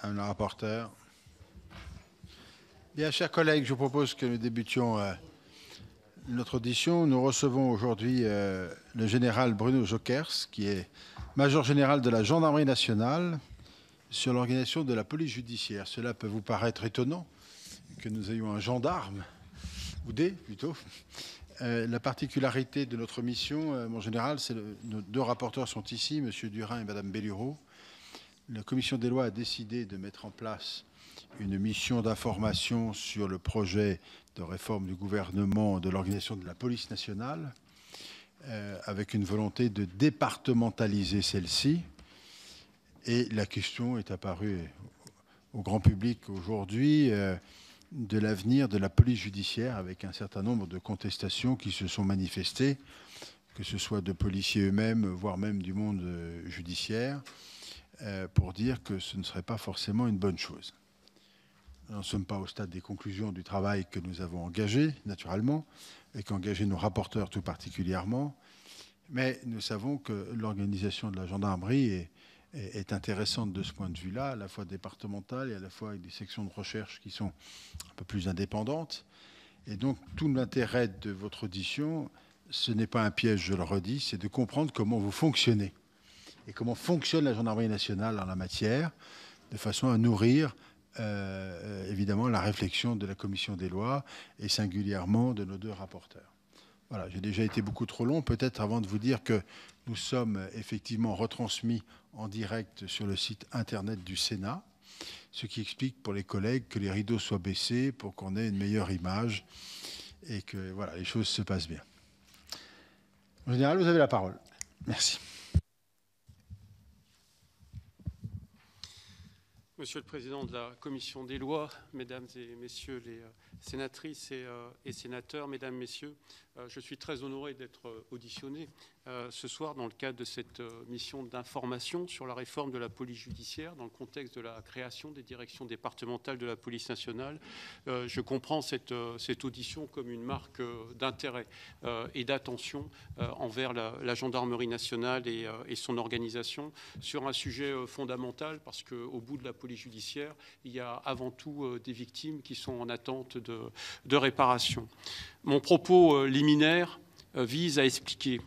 Madame la rapporteure. Bien, chers collègues, je vous propose que nous débutions notre audition. Nous recevons aujourd'hui le général Bruno Jokers, qui est major général de la gendarmerie nationale, sur l'organisation de la police judiciaire. Cela peut vous paraître étonnant que nous ayons un gendarme, ou des plutôt. La particularité de notre mission, mon général, c'est nos deux rapporteurs sont ici, M. Durin et Mme Bellureau. La commission des lois a décidé de mettre en place une mission d'information sur le projet de réforme du gouvernement de l'organisation de la police nationale, avec une volonté de départementaliser celle-ci. Et la question est apparue au grand public aujourd'hui de l'avenir de la police judiciaire, avec un certain nombre de contestations qui se sont manifestées, que ce soit de policiers eux-mêmes, voire même du monde judiciaire, pour dire que ce ne serait pas forcément une bonne chose. Nous n'en sommes pas au stade des conclusions du travail que nous avons engagé, naturellement, et qu'engagé nos rapporteurs tout particulièrement, mais nous savons que l'organisation de la gendarmerie est intéressante de ce point de vue-là, à la fois départementale et à la fois avec des sections de recherche qui sont un peu plus indépendantes. Et donc, tout l'intérêt de votre audition, ce n'est pas un piège, je le redis, c'est de comprendre comment vous fonctionnez et comment fonctionne la gendarmerie nationale en la matière, de façon à nourrir évidemment la réflexion de la commission des lois et singulièrement de nos deux rapporteurs. Voilà, j'ai déjà été beaucoup trop long, peut-être avant de vous dire que nous sommes effectivement retransmis en direct sur le site internet du Sénat, ce qui explique pour les collègues que les rideaux soient baissés pour qu'on ait une meilleure image et que voilà, les choses se passent bien. En général, vous avez la parole. Merci. Monsieur le Président de la Commission des lois, Mesdames et Messieurs les sénatrices et sénateurs, Mesdames, Messieurs, je suis très honoré d'être auditionné ce soir dans le cadre de cette mission d'information sur la réforme de la police judiciaire dans le contexte de la création des directions départementales de la police nationale. Je comprends cette audition comme une marque d'intérêt et d'attention envers la gendarmerie nationale et son organisation sur un sujet fondamental parce qu'au bout de la police judiciaire, il y a avant tout des victimes qui sont en attente de réparation. Mon propos liminaire vise à expliquer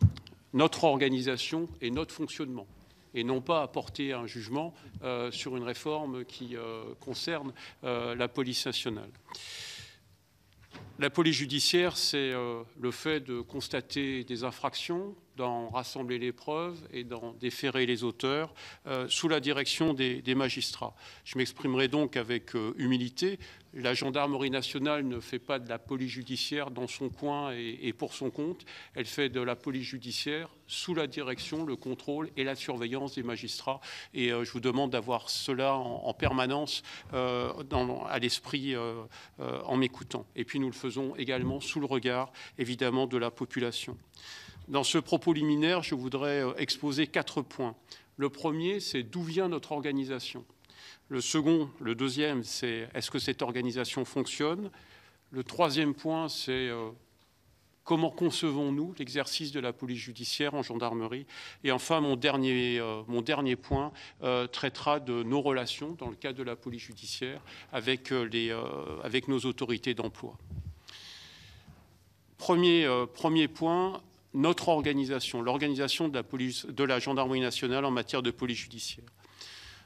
notre organisation et notre fonctionnement, et non pas apporter un jugement sur une réforme qui concerne la police nationale. La police judiciaire, c'est le fait de constater des infractions, d'en rassembler les preuves et d'en déférer les auteurs sous la direction des magistrats. Je m'exprimerai donc avec humilité. La gendarmerie nationale ne fait pas de la police judiciaire dans son coin et pour son compte. Elle fait de la police judiciaire sous la direction, le contrôle et la surveillance des magistrats. Et je vous demande d'avoir cela en permanence à l'esprit en m'écoutant. Et puis nous le faisons également sous le regard, évidemment, de la population. Dans ce propos liminaire, je voudrais exposer 4 points. Le premier, c'est d'où vient notre organisation. Le deuxième, c'est est-ce que cette organisation fonctionne. Le troisième point, c'est comment concevons-nous l'exercice de la police judiciaire en gendarmerie. Et enfin, mon dernier point traitera de nos relations dans le cadre de la police judiciaire avec nos autorités d'emploi. Premier point, notre organisation, l'organisation de la gendarmerie nationale en matière de police judiciaire.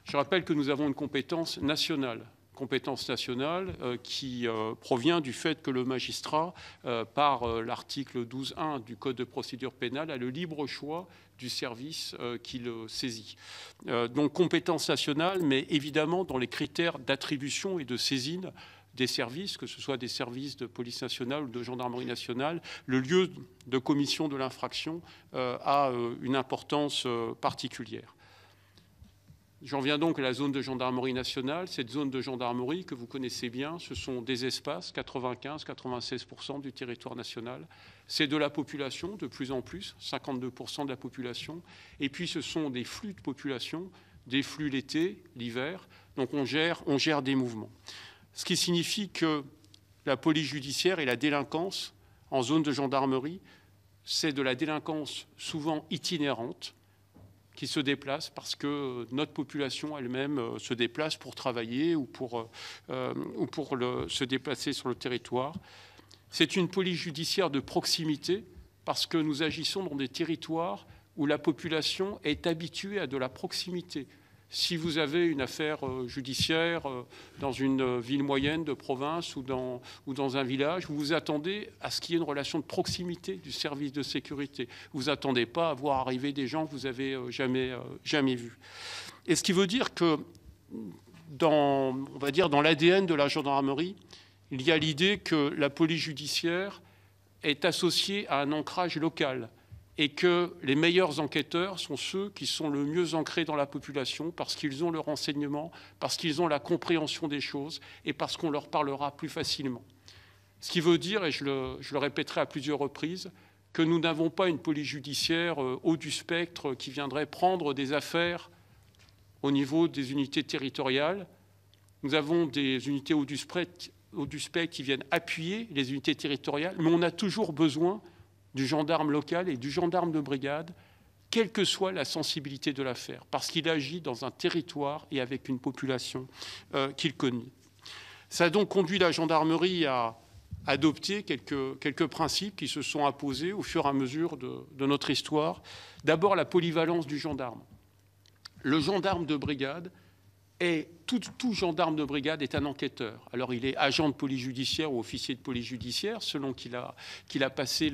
Je rappelle que nous avons une compétence nationale qui provient du fait que le magistrat, par l'article 12.1 du Code de procédure pénale, a le libre choix du service qu'il saisit. Donc compétence nationale, mais évidemment dans les critères d'attribution et de saisine des services, que ce soit des services de police nationale ou de gendarmerie nationale, le lieu de commission de l'infraction a une importance particulière. J'en viens donc à la zone de gendarmerie nationale. Cette zone de gendarmerie que vous connaissez bien, ce sont des espaces, 95-96% du territoire national. C'est de la population, de plus en plus, 52% de la population. Et puis ce sont des flux de population, des flux l'été, l'hiver. Donc on gère des mouvements. Ce qui signifie que la police judiciaire et la délinquance en zone de gendarmerie, c'est de la délinquance souvent itinérante, qui se déplacent parce que notre population elle-même se déplace pour travailler ou pour se déplacer sur le territoire. C'est une police judiciaire de proximité parce que nous agissons dans des territoires où la population est habituée à de la proximité. Si vous avez une affaire judiciaire dans une ville moyenne de province ou dans un village, vous vous attendez à ce qu'il y ait une relation de proximité du service de sécurité. Vous vous attendez pas à voir arriver des gens que vous avez jamais vus. Et ce qui veut dire que dans l'ADN de la gendarmerie, il y a l'idée que la police judiciaire est associée à un ancrage local et que les meilleurs enquêteurs sont ceux qui sont le mieux ancrés dans la population parce qu'ils ont le renseignement, parce qu'ils ont la compréhension des choses et parce qu'on leur parlera plus facilement. Ce qui veut dire, et je le répéterai à plusieurs reprises, que nous n'avons pas une police judiciaire haut du spectre qui viendrait prendre des affaires au niveau des unités territoriales. Nous avons des unités haut du spectre qui viennent appuyer les unités territoriales, mais on a toujours besoin du gendarme local et du gendarme de brigade, quelle que soit la sensibilité de l'affaire, parce qu'il agit dans un territoire et avec une population qu'il connaît. Ça a donc conduit la gendarmerie à adopter quelques principes qui se sont imposés au fur et à mesure de notre histoire. D'abord, la polyvalence du gendarme. Le gendarme de brigade tout gendarme de brigade est un enquêteur. Alors il est agent de police judiciaire ou officier de police judiciaire, selon qu'il a passé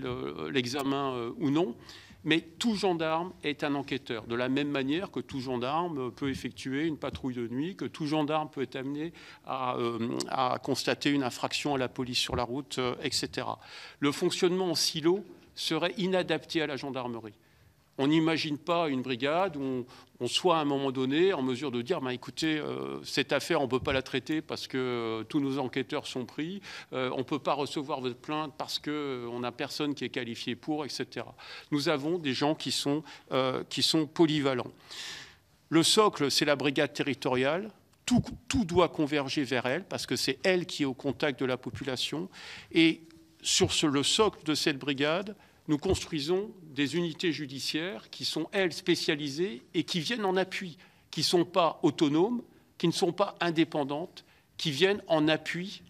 l'examen ou non. Mais tout gendarme est un enquêteur, de la même manière que tout gendarme peut effectuer une patrouille de nuit, que tout gendarme peut être amené à constater une infraction à la police sur la route, etc. Le fonctionnement en silo serait inadapté à la gendarmerie. On n'imagine pas une brigade où on soit à un moment donné en mesure de dire écoutez, cette affaire, on ne peut pas la traiter parce que tous nos enquêteurs sont pris, on ne peut pas recevoir votre plainte parce qu'on n'a personne qui est qualifié pour, etc. Nous avons des gens qui sont polyvalents. Le socle, c'est la brigade territoriale. Tout doit converger vers elle parce que c'est elle qui est au contact de la population. Et sur le socle de cette brigade, nous construisons des unités judiciaires qui sont, elles, spécialisées et qui viennent en appui, qui ne sont pas autonomes, qui ne sont pas indépendantes, qui viennent en appui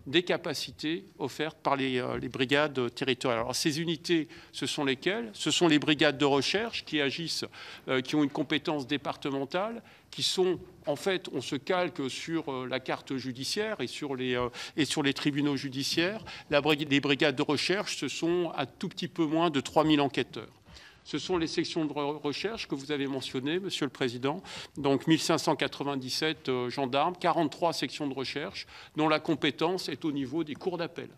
des capacités offertes par les brigades territoriales. Alors ces unités, ce sont lesquelles? Ce sont les brigades de recherche qui agissent, qui ont une compétence départementale, qui sont, en fait, on se calque sur la carte judiciaire et sur les tribunaux judiciaires. Les brigades de recherche, ce sont un tout petit peu moins de 3000 enquêteurs. Ce sont les sections de recherche que vous avez mentionnées, Monsieur le Président. Donc 1597 gendarmes, 43 sections de recherche, dont la compétence est au niveau des cours d'appel.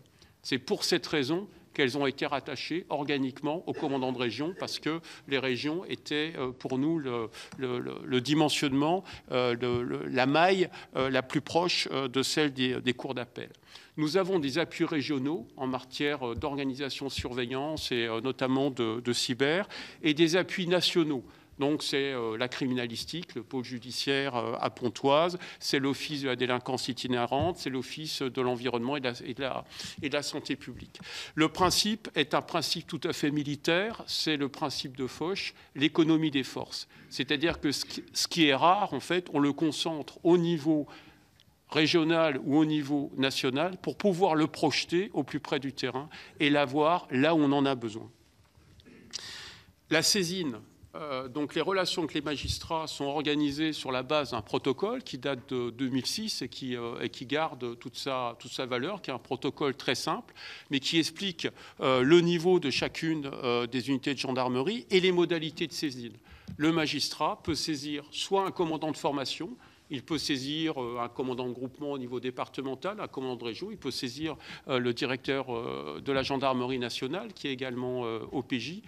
C'est pour cette raison qu'elles ont été rattachées organiquement au commandant de région, parce que les régions étaient pour nous le dimensionnement, la maille la plus proche de celle des cours d'appel. Nous avons des appuis régionaux en matière d'organisation, surveillance et notamment de cyber, et des appuis nationaux. Donc c'est la criminalistique, le pôle judiciaire à Pontoise, c'est l'office de la délinquance itinérante, c'est l'office de l'environnement et de la santé publique. Le principe est un principe tout à fait militaire, c'est le principe de Foch, l'économie des forces. C'est-à-dire que ce qui est rare, en fait, on le concentre au niveau régional ou au niveau national pour pouvoir le projeter au plus près du terrain et l'avoir là où on en a besoin. La saisine. Donc les relations avec les magistrats sont organisées sur la base d'un protocole qui date de 2006 et qui garde toute sa valeur, qui est un protocole très simple, mais qui explique le niveau de chacune des unités de gendarmerie et les modalités de saisine. Le magistrat peut saisir soit un commandant de formation, il peut saisir un commandant de groupement au niveau départemental, un commandant de région, il peut saisir le directeur de la gendarmerie nationale, qui est également OPJ,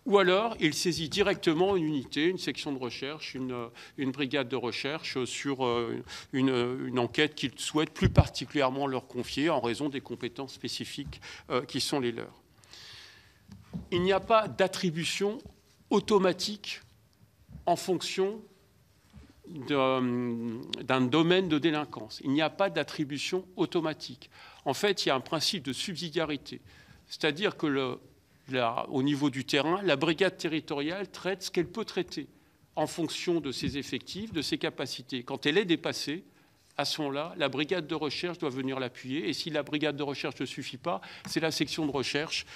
ou alors il saisit directement une unité, une section de recherche, une brigade de recherche sur une enquête qu'il souhaite plus particulièrement leur confier en raison des compétences spécifiques qui sont les leurs. Il n'y a pas d'attribution automatique en fonction d'un domaine de délinquance. Il n'y a pas d'attribution automatique. En fait, il y a un principe de subsidiarité, c'est-à-dire que au niveau du terrain, la brigade territoriale traite ce qu'elle peut traiter. en fonction de ses effectifs, de ses capacités. Quand elle est dépassée, à ce moment-là, la brigade de recherche doit venir l'appuyer. Et si la brigade de recherche ne suffit pas, c'est la section de recherche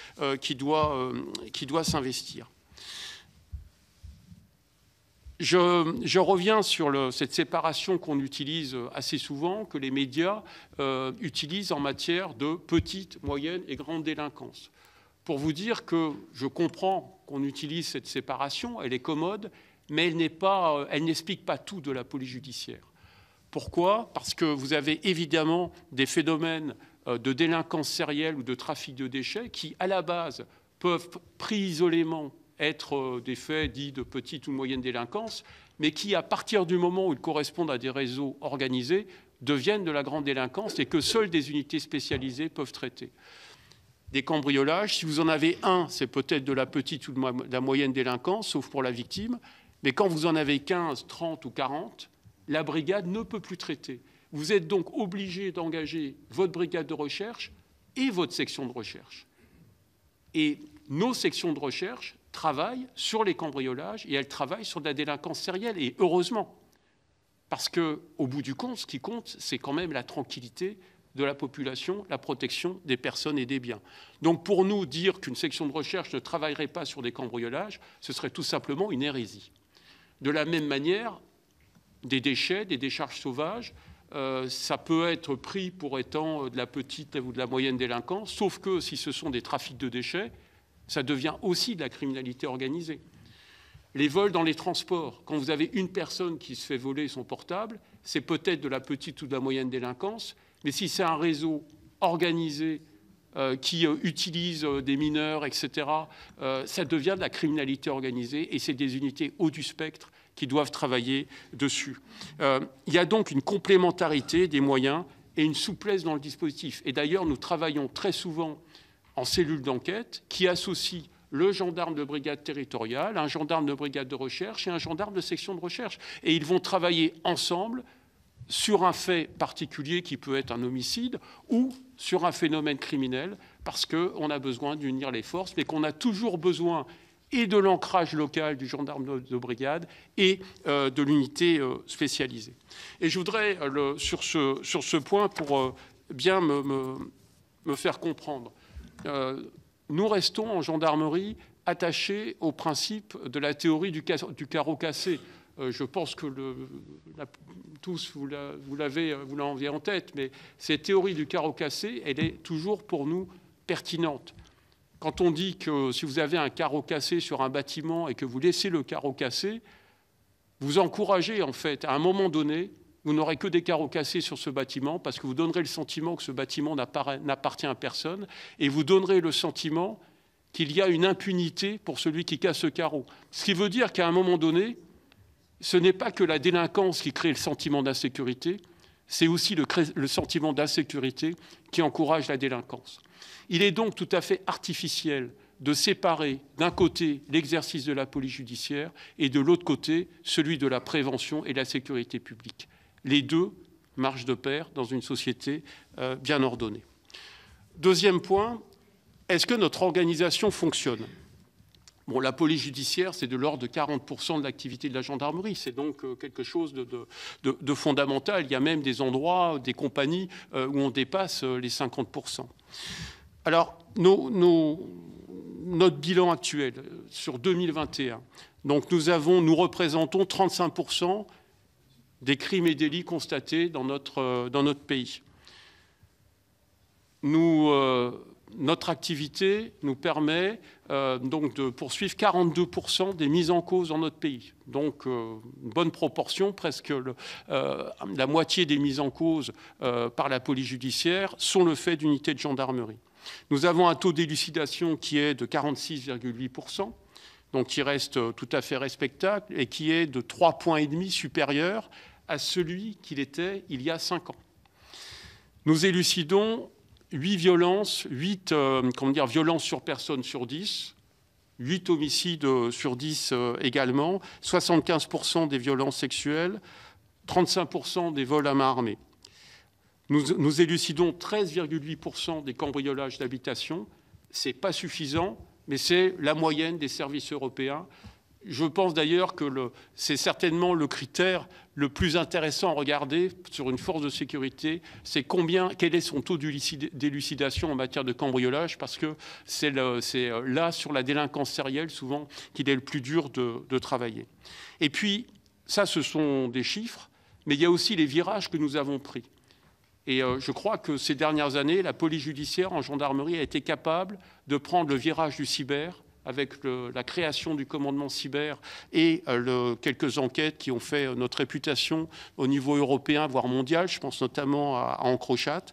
qui doit s'investir. Je reviens sur cette séparation qu'on utilise assez souvent, que les médias utilisent en matière de petite, moyenne et grande délinquance. Pour vous dire que je comprends qu'on utilise cette séparation, elle est commode, mais elle n'explique pas tout de la police judiciaire. Pourquoi? Parce que vous avez évidemment des phénomènes de délinquance sérielle ou de trafic de déchets qui, à la base, peuvent, pris isolément, être des faits dits de petite ou moyenne délinquance, mais qui, à partir du moment où ils correspondent à des réseaux organisés, deviennent de la grande délinquance et que seules des unités spécialisées peuvent traiter. Des cambriolages, si vous en avez un, c'est peut-être de la petite ou de la moyenne délinquance, sauf pour la victime, mais quand vous en avez 15, 30 ou 40, la brigade ne peut plus traiter. Vous êtes donc obligé d'engager votre brigade de recherche et votre section de recherche. Et nos sections de recherche travaillent sur les cambriolages et elles travaillent sur de la délinquance sérielle, et heureusement. Parce qu'au bout du compte, ce qui compte, c'est quand même la tranquillité de la population, la protection des personnes et des biens. Donc pour nous, dire qu'une section de recherche ne travaillerait pas sur des cambriolages, ce serait tout simplement une hérésie. De la même manière, des déchets, des décharges sauvages, ça peut être pris pour étant de la petite ou de la moyenne délinquance, sauf que si ce sont des trafics de déchets, ça devient aussi de la criminalité organisée. Les vols dans les transports, quand vous avez une personne qui se fait voler son portable, c'est peut-être de la petite ou de la moyenne délinquance, mais si c'est un réseau organisé qui utilise des mineurs, etc., ça devient de la criminalité organisée et c'est des unités haut du spectre qui doivent travailler dessus. Il y a donc une complémentarité des moyens et une souplesse dans le dispositif. Et d'ailleurs, nous travaillons très souvent en cellule d'enquête qui associe le gendarme de brigade territoriale, un gendarme de brigade de recherche et un gendarme de section de recherche. Et ils vont travailler ensemble sur un fait particulier qui peut être un homicide ou sur un phénomène criminel, parce qu'on a besoin d'unir les forces, mais qu'on a toujours besoin et de l'ancrage local du gendarme de brigade et de l'unité spécialisée. Et je voudrais, sur ce point, pour bien me faire comprendre, nous restons en gendarmerie attachés au principe de la théorie du carreau cassé. Je pense que tous vous l'avez en tête, mais cette théorie du carreau cassé, elle est toujours pour nous pertinente. Quand on dit que si vous avez un carreau cassé sur un bâtiment et que vous laissez le carreau cassé, vous encouragez en fait, à un moment donné, vous n'aurez que des carreaux cassés sur ce bâtiment parce que vous donnerez le sentiment que ce bâtiment n'appartient à personne et vous donnerez le sentiment qu'il y a une impunité pour celui qui casse ce carreau. Ce qui veut dire qu'à un moment donné, ce n'est pas que la délinquance qui crée le sentiment d'insécurité, c'est aussi le sentiment d'insécurité qui encourage la délinquance. Il est donc tout à fait artificiel de séparer d'un côté l'exercice de la police judiciaire et de l'autre côté celui de la prévention et de la sécurité publique. Les deux marchent de pair dans une société bien ordonnée. Deuxième point, est-ce que notre organisation fonctionne ? Bon, la police judiciaire, c'est de l'ordre de 40% de l'activité de la gendarmerie. C'est donc quelque chose de fondamental. Il y a même des endroits, des compagnies où on dépasse les 50%. Alors, notre bilan actuel sur 2021, donc nous représentons 35% des crimes et délits constatés dans notre pays. Notre activité nous permet donc de poursuivre 42% des mises en cause dans notre pays. Donc une bonne proportion, presque la moitié des mises en cause par la police judiciaire sont le fait d'unités de gendarmerie. Nous avons un taux d'élucidation qui est de 46,8%, donc qui reste tout à fait respectable et qui est de 3,5 points supérieur à celui qu'il était il y a 5 ans. Nous élucidons 8 violences, 8 violences sur personne sur 10, 8 homicides sur 10 également, 75% des violences sexuelles, 35% des vols à main armée. Nous élucidons 13,8% des cambriolages d'habitation. Ce n'est pas suffisant, mais c'est la moyenne des services européens. Je pense d'ailleurs que c'est certainement le critère le plus intéressant à regarder sur une force de sécurité, c'est quel est son taux d'élucidation en matière de cambriolage, parce que c'est là, sur la délinquance sérielle, souvent, qu'il est le plus dur de travailler. Et puis, ça, ce sont des chiffres, mais il y a aussi les virages que nous avons pris. Et je crois que ces dernières années, la police judiciaire en gendarmerie a été capable de prendre le virage du cyber, avec la création du commandement cyber et quelques enquêtes qui ont fait notre réputation au niveau européen, voire mondial. Je pense notamment à Encrochat.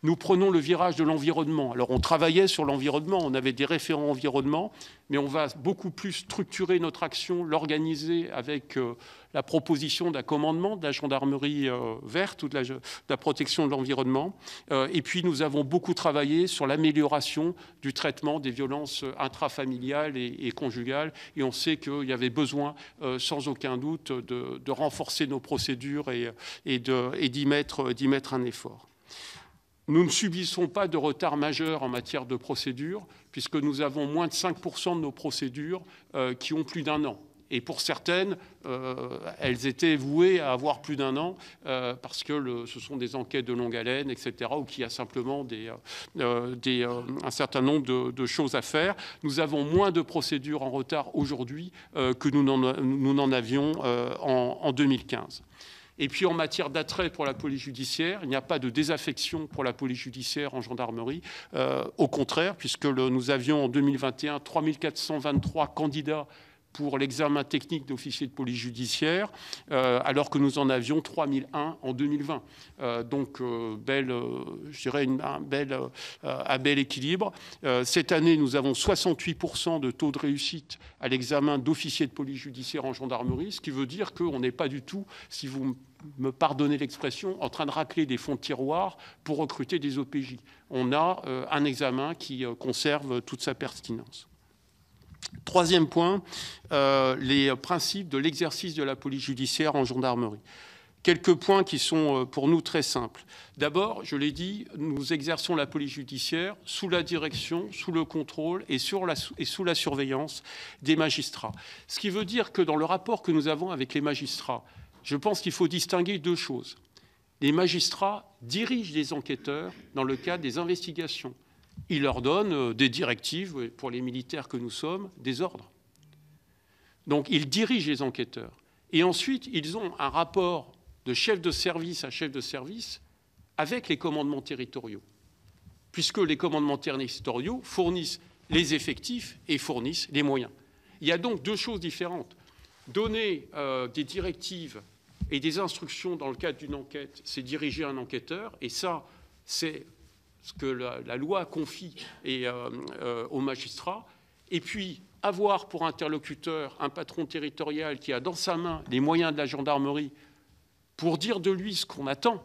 Nous prenons le virage de l'environnement. Alors, on travaillait sur l'environnement, on avait des référents environnement, mais on va beaucoup plus structurer notre action, l'organiser avec la proposition d'un commandement de la gendarmerie verte ou de la protection de l'environnement. Et puis, nous avons beaucoup travaillé sur l'amélioration du traitement des violences intrafamiliales et conjugales. Et on sait qu'il y avait besoin, sans aucun doute, de renforcer nos procédures et d'y mettre un effort. Nous ne subissons pas de retard majeur en matière de procédures, puisque nous avons moins de 5% de nos procédures qui ont plus d'1 an. Et pour certaines, elles étaient vouées à avoir plus d'1 an, parce que ce sont des enquêtes de longue haleine, etc., ou qu'il y a simplement un certain nombre de choses à faire. Nous avons moins de procédures en retard aujourd'hui que nous n'en avions en 2015. Et puis en matière d'attrait pour la police judiciaire, il n'y a pas de désaffection pour la police judiciaire en gendarmerie. Au contraire, puisque nous avions en 2021 3423 candidats pour l'examen technique d'officier de police judiciaire, alors que nous en avions 3001 en 2020. Donc, je dirais un bel équilibre. Cette année, nous avons 68% de taux de réussite à l'examen d'officier de police judiciaire en gendarmerie, ce qui veut dire qu'on n'est pas du tout, si vous me pardonnez l'expression, en train de racler des fonds de tiroir pour recruter des OPJ. On a un examen qui conserve toute sa pertinence. Troisième point, les principes de l'exercice de la police judiciaire en gendarmerie. Quelques points qui sont pour nous très simples. D'abord, je l'ai dit, nous exerçons la police judiciaire sous la direction, sous le contrôle et sous la surveillance des magistrats. Ce qui veut dire que dans le rapport que nous avons avec les magistrats, je pense qu'il faut distinguer deux choses. Les magistrats dirigent les enquêteurs dans le cadre des investigations. Ils leur donnent des directives, pour les militaires que nous sommes, des ordres. Donc, ils dirigent les enquêteurs. Et ensuite, ils ont un rapport de chef de service à chef de service avec les commandements territoriaux, puisque les commandements territoriaux fournissent les effectifs et fournissent les moyens. Il y a donc deux choses différentes. Donner des directives et des instructions dans le cadre d'une enquête, c'est diriger un enquêteur, et ça, c'est ce que la loi confie aux magistrats, et puis avoir pour interlocuteur un patron territorial qui a dans sa main les moyens de la gendarmerie pour dire de lui ce qu'on attend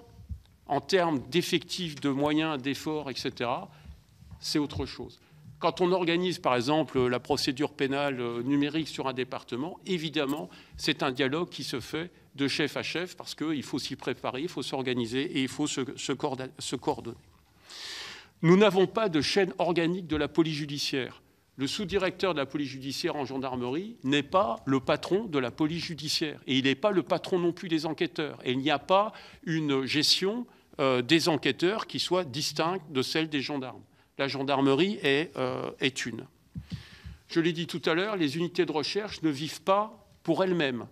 en termes d'effectifs, de moyens, d'efforts, etc., c'est autre chose. Quand on organise, par exemple, la procédure pénale numérique sur un département, évidemment, c'est un dialogue qui se fait de chef à chef parce qu'il faut s'y préparer, il faut s'organiser et il faut se coordonner. Nous n'avons pas de chaîne organique de la police judiciaire. Le sous-directeur de la police judiciaire en gendarmerie n'est pas le patron de la police judiciaire. Et il n'est pas le patron non plus des enquêteurs. Et il n'y a pas une gestion des enquêteurs qui soit distincte de celle des gendarmes. La gendarmerie est une. Je l'ai dit tout à l'heure, les unités de recherche ne vivent pas pour elles-mêmes.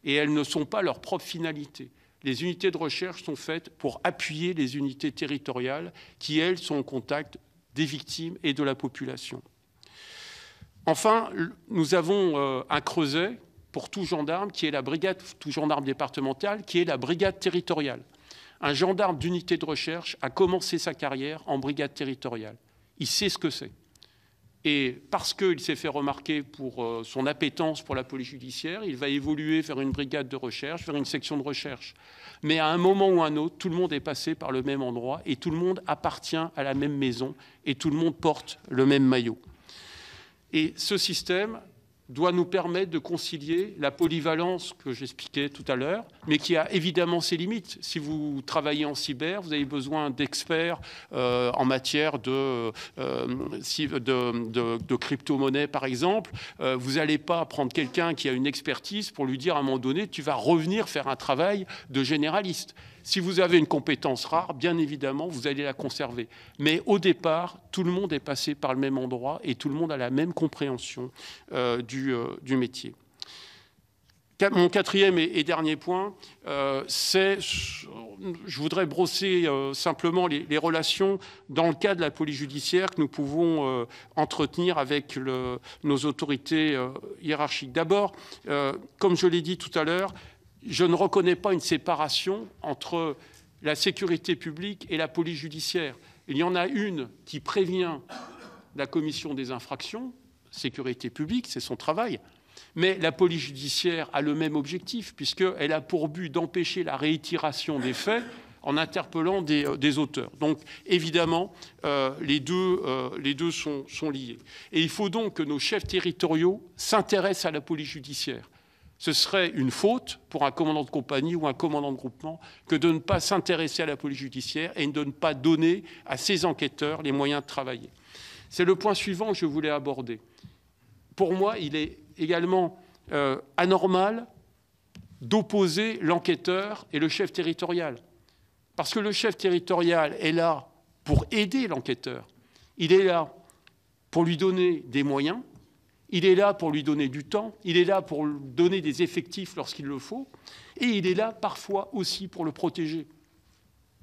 Et elles ne sont pas leur propre finalité. Les unités de recherche sont faites pour appuyer les unités territoriales qui, elles, sont en contact des victimes et de la population. Enfin, nous avons un creuset pour tout gendarme, qui est la brigade, tout gendarme départemental, qui est la brigade territoriale. Un gendarme d'unité de recherche a commencé sa carrière en brigade territoriale. Il sait ce que c'est. Et parce qu'il s'est fait remarquer pour son appétence pour la police judiciaire, il va évoluer vers une brigade de recherche, vers une section de recherche. Mais à un moment ou à un autre, tout le monde est passé par le même endroit et tout le monde appartient à la même maison et tout le monde porte le même maillot. Et ce système, doit nous permettre de concilier la polyvalence que j'expliquais tout à l'heure, mais qui a évidemment ses limites. Si vous travaillez en cyber, vous avez besoin d'experts en matière de crypto-monnaie, par exemple. Vous n'allez pas prendre quelqu'un qui a une expertise pour lui dire à un moment donné, tu vas revenir faire un travail de généraliste. Si vous avez une compétence rare, bien évidemment, vous allez la conserver. Mais au départ, tout le monde est passé par le même endroit et tout le monde a la même compréhension du métier. Mon quatrième et dernier point, c'est, je voudrais brosser simplement les relations dans le cadre de la police judiciaire que nous pouvons entretenir avec nos autorités hiérarchiques. D'abord, comme je l'ai dit tout à l'heure, je ne reconnais pas une séparation entre la sécurité publique et la police judiciaire. Il y en a une qui prévient la commission des infractions, sécurité publique, c'est son travail, mais la police judiciaire a le même objectif, puisqu'elle a pour but d'empêcher la réitération des faits en interpellant des auteurs. Donc, évidemment, les deux sont liés. Et il faut donc que nos chefs territoriaux s'intéressent à la police judiciaire. Ce serait une faute pour un commandant de compagnie ou un commandant de groupement que de ne pas s'intéresser à la police judiciaire et de ne pas donner à ces enquêteurs les moyens de travailler. C'est le point suivant que je voulais aborder. Pour moi, il est également anormal d'opposer l'enquêteur et le chef territorial. Parce que le chef territorial est là pour aider l'enquêteur. Il est là pour lui donner des moyens. Il est là pour lui donner du temps, il est là pour lui donner des effectifs lorsqu'il le faut, et il est là parfois aussi pour le protéger.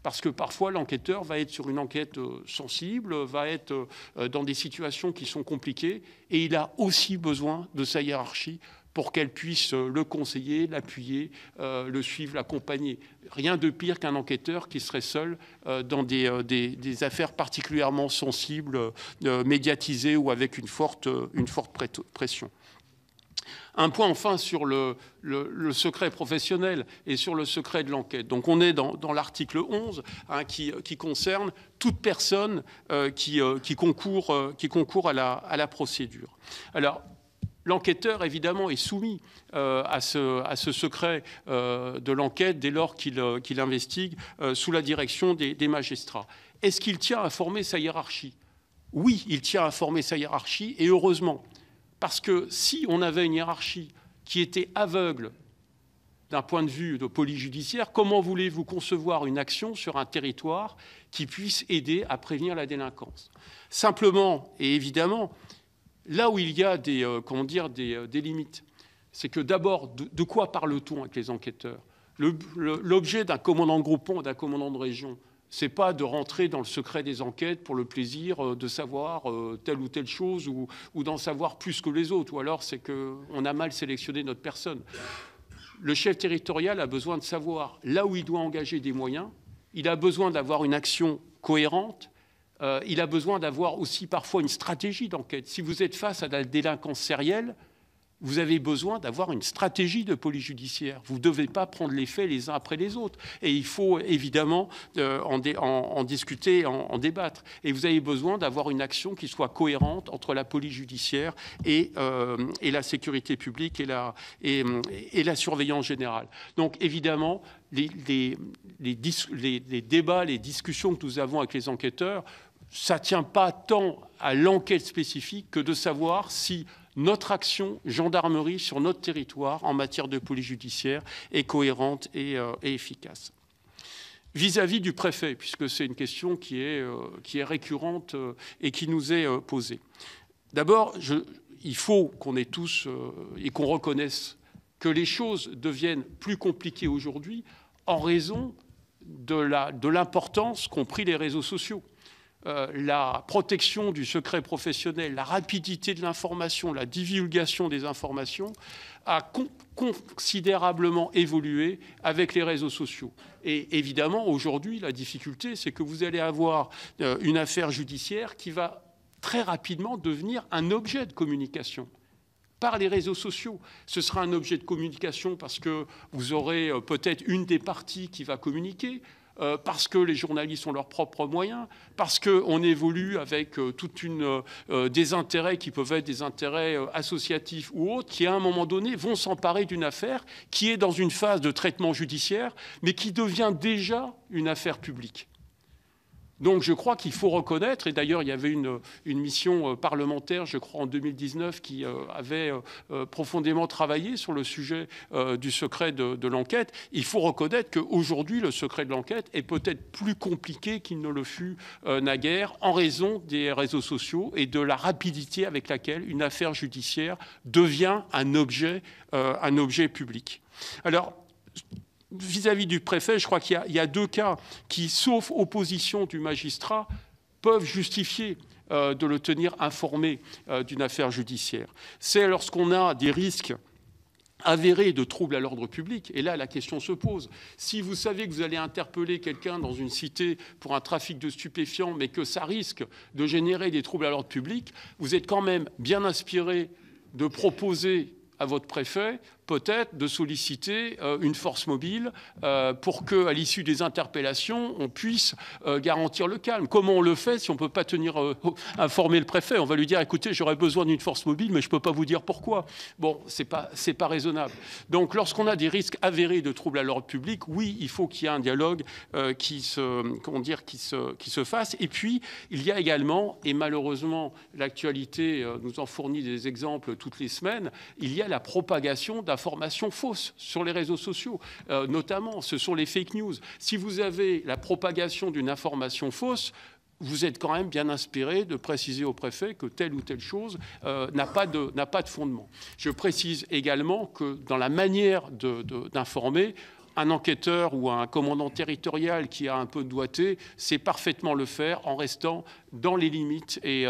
Parce que parfois l'enquêteur va être sur une enquête sensible, va être dans des situations qui sont compliquées, et il a aussi besoin de sa hiérarchie pour qu'elle puisse le conseiller, l'appuyer, le suivre, l'accompagner. Rien de pire qu'un enquêteur qui serait seul dans des affaires particulièrement sensibles, médiatisées ou avec une forte pression. Un point enfin sur le secret professionnel et sur le secret de l'enquête. Donc on est dans l'article 11 qui concerne toute personne qui concourt à la procédure. Alors, l'enquêteur, évidemment, est soumis à ce secret de l'enquête dès lors qu'il investigue sous la direction des magistrats. Est-ce qu'il tient à former sa hiérarchie? Oui, il tient à former sa hiérarchie, et heureusement. Parce que si on avait une hiérarchie qui était aveugle d'un point de vue de police judiciaire, comment voulez-vous concevoir une action sur un territoire qui puisse aider à prévenir la délinquance? Simplement et évidemment, là où il y a des limites, c'est que d'abord, de quoi parle-t-on avec les enquêteurs? L'objet d'un commandant de groupement ou d'un commandant de région, c'est pas de rentrer dans le secret des enquêtes pour le plaisir de savoir telle ou telle chose ou d'en savoir plus que les autres, ou alors c'est qu'on a mal sélectionné notre personne. Le chef territorial a besoin de savoir là où il doit engager des moyens, il a besoin d'avoir une action cohérente, il a besoin d'avoir aussi parfois une stratégie d'enquête. Si vous êtes face à la délinquance sérielle, vous avez besoin d'avoir une stratégie de police judiciaire. Vous ne devez pas prendre les faits les uns après les autres. Et il faut évidemment en discuter, en débattre. Et vous avez besoin d'avoir une action qui soit cohérente entre la police judiciaire et la sécurité publique et la surveillance générale. Donc évidemment, les débats, les discussions que nous avons avec les enquêteurs, ça ne tient pas tant à l'enquête spécifique que de savoir si notre action gendarmerie sur notre territoire en matière de police judiciaire est cohérente et efficace. Vis-à-vis du préfet, puisque c'est une question qui est récurrente et qui nous est posée. D'abord, il faut qu'on ait tous et qu'on reconnaisse que les choses deviennent plus compliquées aujourd'hui en raison de l'importance qu'ont pris les réseaux sociaux. La protection du secret professionnel, la rapidité de l'information, la divulgation des informations a considérablement évolué avec les réseaux sociaux. Et évidemment, aujourd'hui, la difficulté, c'est que vous allez avoir une affaire judiciaire qui va très rapidement devenir un objet de communication par les réseaux sociaux. Ce sera un objet de communication parce que vous aurez peut-être une des parties qui va communiquer. parce que les journalistes ont leurs propres moyens, parce qu'on évolue avec des intérêts qui peuvent être des intérêts associatifs ou autres, qui à un moment donné vont s'emparer d'une affaire qui est dans une phase de traitement judiciaire, mais qui devient déjà une affaire publique. Donc je crois qu'il faut reconnaître, et d'ailleurs il y avait une mission parlementaire, je crois en 2019, qui avait profondément travaillé sur le sujet du secret de l'enquête. Il faut reconnaître qu'aujourd'hui le secret de l'enquête est peut-être plus compliqué qu'il ne le fut naguère en raison des réseaux sociaux et de la rapidité avec laquelle une affaire judiciaire devient un objet public. Alors, vis-à-vis du préfet, je crois qu'il y a deux cas qui, sauf opposition du magistrat, peuvent justifier de le tenir informé d'une affaire judiciaire. C'est lorsqu'on a des risques avérés de troubles à l'ordre public. Et là, la question se pose. Si vous savez que vous allez interpeller quelqu'un dans une cité pour un trafic de stupéfiants, mais que ça risque de générer des troubles à l'ordre public, vous êtes quand même bien inspiré de proposer à votre préfet peut-être de solliciter une force mobile pour qu'à l'issue des interpellations, on puisse garantir le calme. Comment on le fait si on ne peut pas informer le préfet? On va lui dire, écoutez, j'aurais besoin d'une force mobile, mais je ne peux pas vous dire pourquoi. Bon, c'est pas raisonnable. Donc, lorsqu'on a des risques avérés de troubles à l'ordre public, oui, il faut qu'il y ait un dialogue qui se fasse. Et puis, il y a également, et malheureusement, l'actualité nous en fournit des exemples toutes les semaines, il y a la propagation d'informations fausses sur les réseaux sociaux. Notamment, ce sont les fake news. Si vous avez la propagation d'une information fausse, vous êtes quand même bien inspiré de préciser au préfet que telle ou telle chose n'a pas de fondement. Je précise également que dans la manière d'informer, un enquêteur ou un commandant territorial qui a un peu de doigté sait parfaitement le faire en restant dans les limites et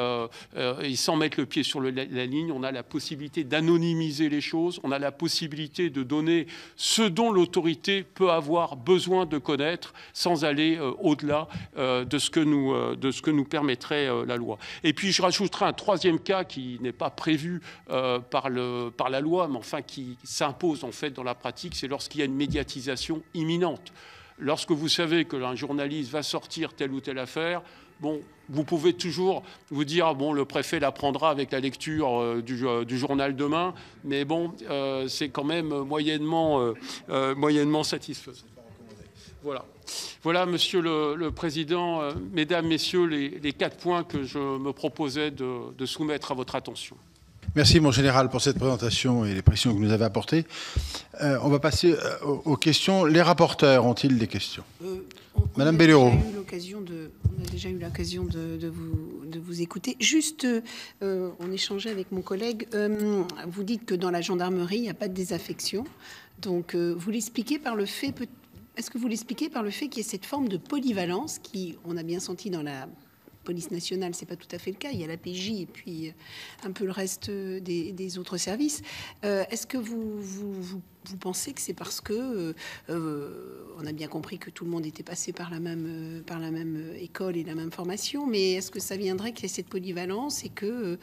sans mettre le pied sur la ligne. On a la possibilité d'anonymiser les choses, on a la possibilité de donner ce dont l'autorité peut avoir besoin de connaître sans aller au-delà de ce que nous permettrait la loi. Et puis je rajouterai un troisième cas qui n'est pas prévu par la loi, mais enfin qui s'impose en fait dans la pratique, c'est lorsqu'il y a une médiatisation imminente. Lorsque vous savez qu'un journaliste va sortir telle ou telle affaire, bon, vous pouvez toujours vous dire, bon, le préfet la prendra avec la lecture du journal demain, mais bon, c'est quand même moyennement satisfaisant. Voilà. Voilà, Monsieur le Président, Mesdames, Messieurs, les 4 points que je me proposais de soumettre à votre attention. Merci, mon général, pour cette présentation et les précisions que vous nous avez apportées. On va passer aux questions. Les rapporteurs ont-ils des questions? Madame Belléro. On a déjà eu l'occasion de vous écouter. Juste, on échangeait avec mon collègue. Vous dites que dans la gendarmerie, il n'y a pas de désaffection. Donc, vous l'expliquez par le fait... Est-ce que vous l'expliquez par le fait qu'il y ait cette forme de polyvalence qui, on a bien senti dans la police nationale, c'est pas tout à fait le cas. Il y a la PJ et puis un peu le reste des autres services. Est-ce que vous pensez que c'est parce que on a bien compris que tout le monde était passé par la même école et la même formation, mais est-ce que ça viendrait qu'il y ait cette polyvalence et que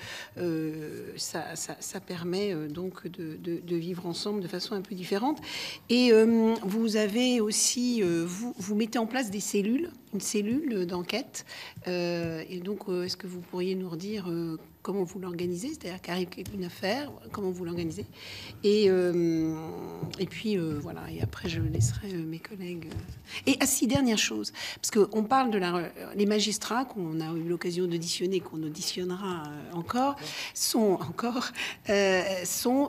ça permet donc de vivre ensemble de façon un peu différente? Et vous avez aussi vous mettez en place une cellule d'enquête. Et donc, est-ce que vous pourriez nous redire comment vous l'organisez? C'est-à-dire qu'arrive une affaire, comment vous l'organisez? Et puis, voilà. Et après, je laisserai mes collègues. Et si, dernière chose, parce qu'on parle les magistrats qu'on a eu l'occasion d'auditionner, qu'on auditionnera encore, sont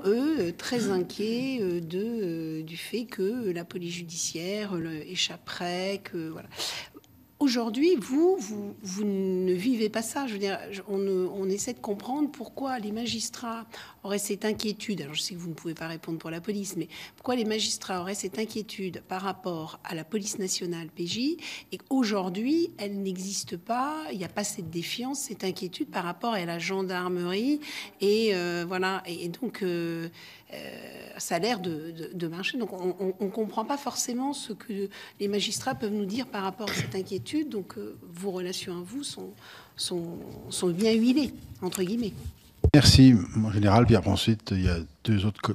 eux très inquiets du fait que la police judiciaire échapperait, que voilà. Aujourd'hui, vous ne vivez pas ça. Je veux dire, on essaie de comprendre pourquoi les magistrats auraient cette inquiétude. Alors, je sais que vous ne pouvez pas répondre pour la police, mais pourquoi les magistrats auraient cette inquiétude par rapport à la police nationale PJ et qu'aujourd'hui, elle n'existe pas. Il n'y a pas cette défiance, cette inquiétude par rapport à la gendarmerie. Et voilà. Et donc, ça a l'air de marcher. Donc, on ne comprend pas forcément ce que les magistrats peuvent nous dire par rapport à cette inquiétude. Donc, vos relations à vous sont bien huilées, entre guillemets. Merci, mon général. Puis après, ensuite, il y a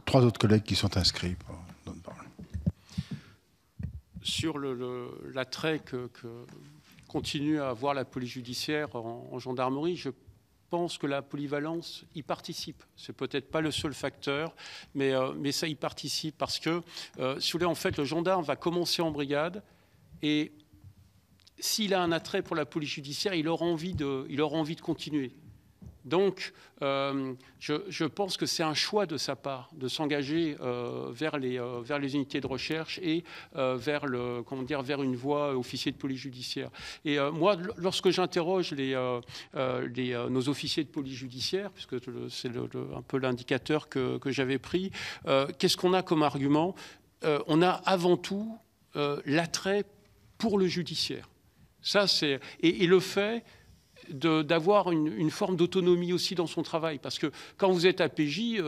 3 autres collègues qui sont inscrits. sur l'attrait que continue à avoir la police judiciaire en gendarmerie, je pense que la polyvalence y participe. C'est peut-être pas le seul facteur, mais ça y participe parce que, si vous voulez, en fait, le gendarme va commencer en brigade et s'il a un attrait pour la police judiciaire, il aura envie de continuer. Donc, je pense que c'est un choix de sa part de s'engager vers les unités de recherche et vers une voie officier de police judiciaire. Et moi, lorsque j'interroge nos officiers de police judiciaire, puisque c'est un peu l'indicateur que j'avais pris, qu'est-ce qu'on a comme argument? On a avant tout l'attrait pour le judiciaire. Ça, c'est et le fait d'avoir une forme d'autonomie aussi dans son travail. Parce que quand vous êtes APJ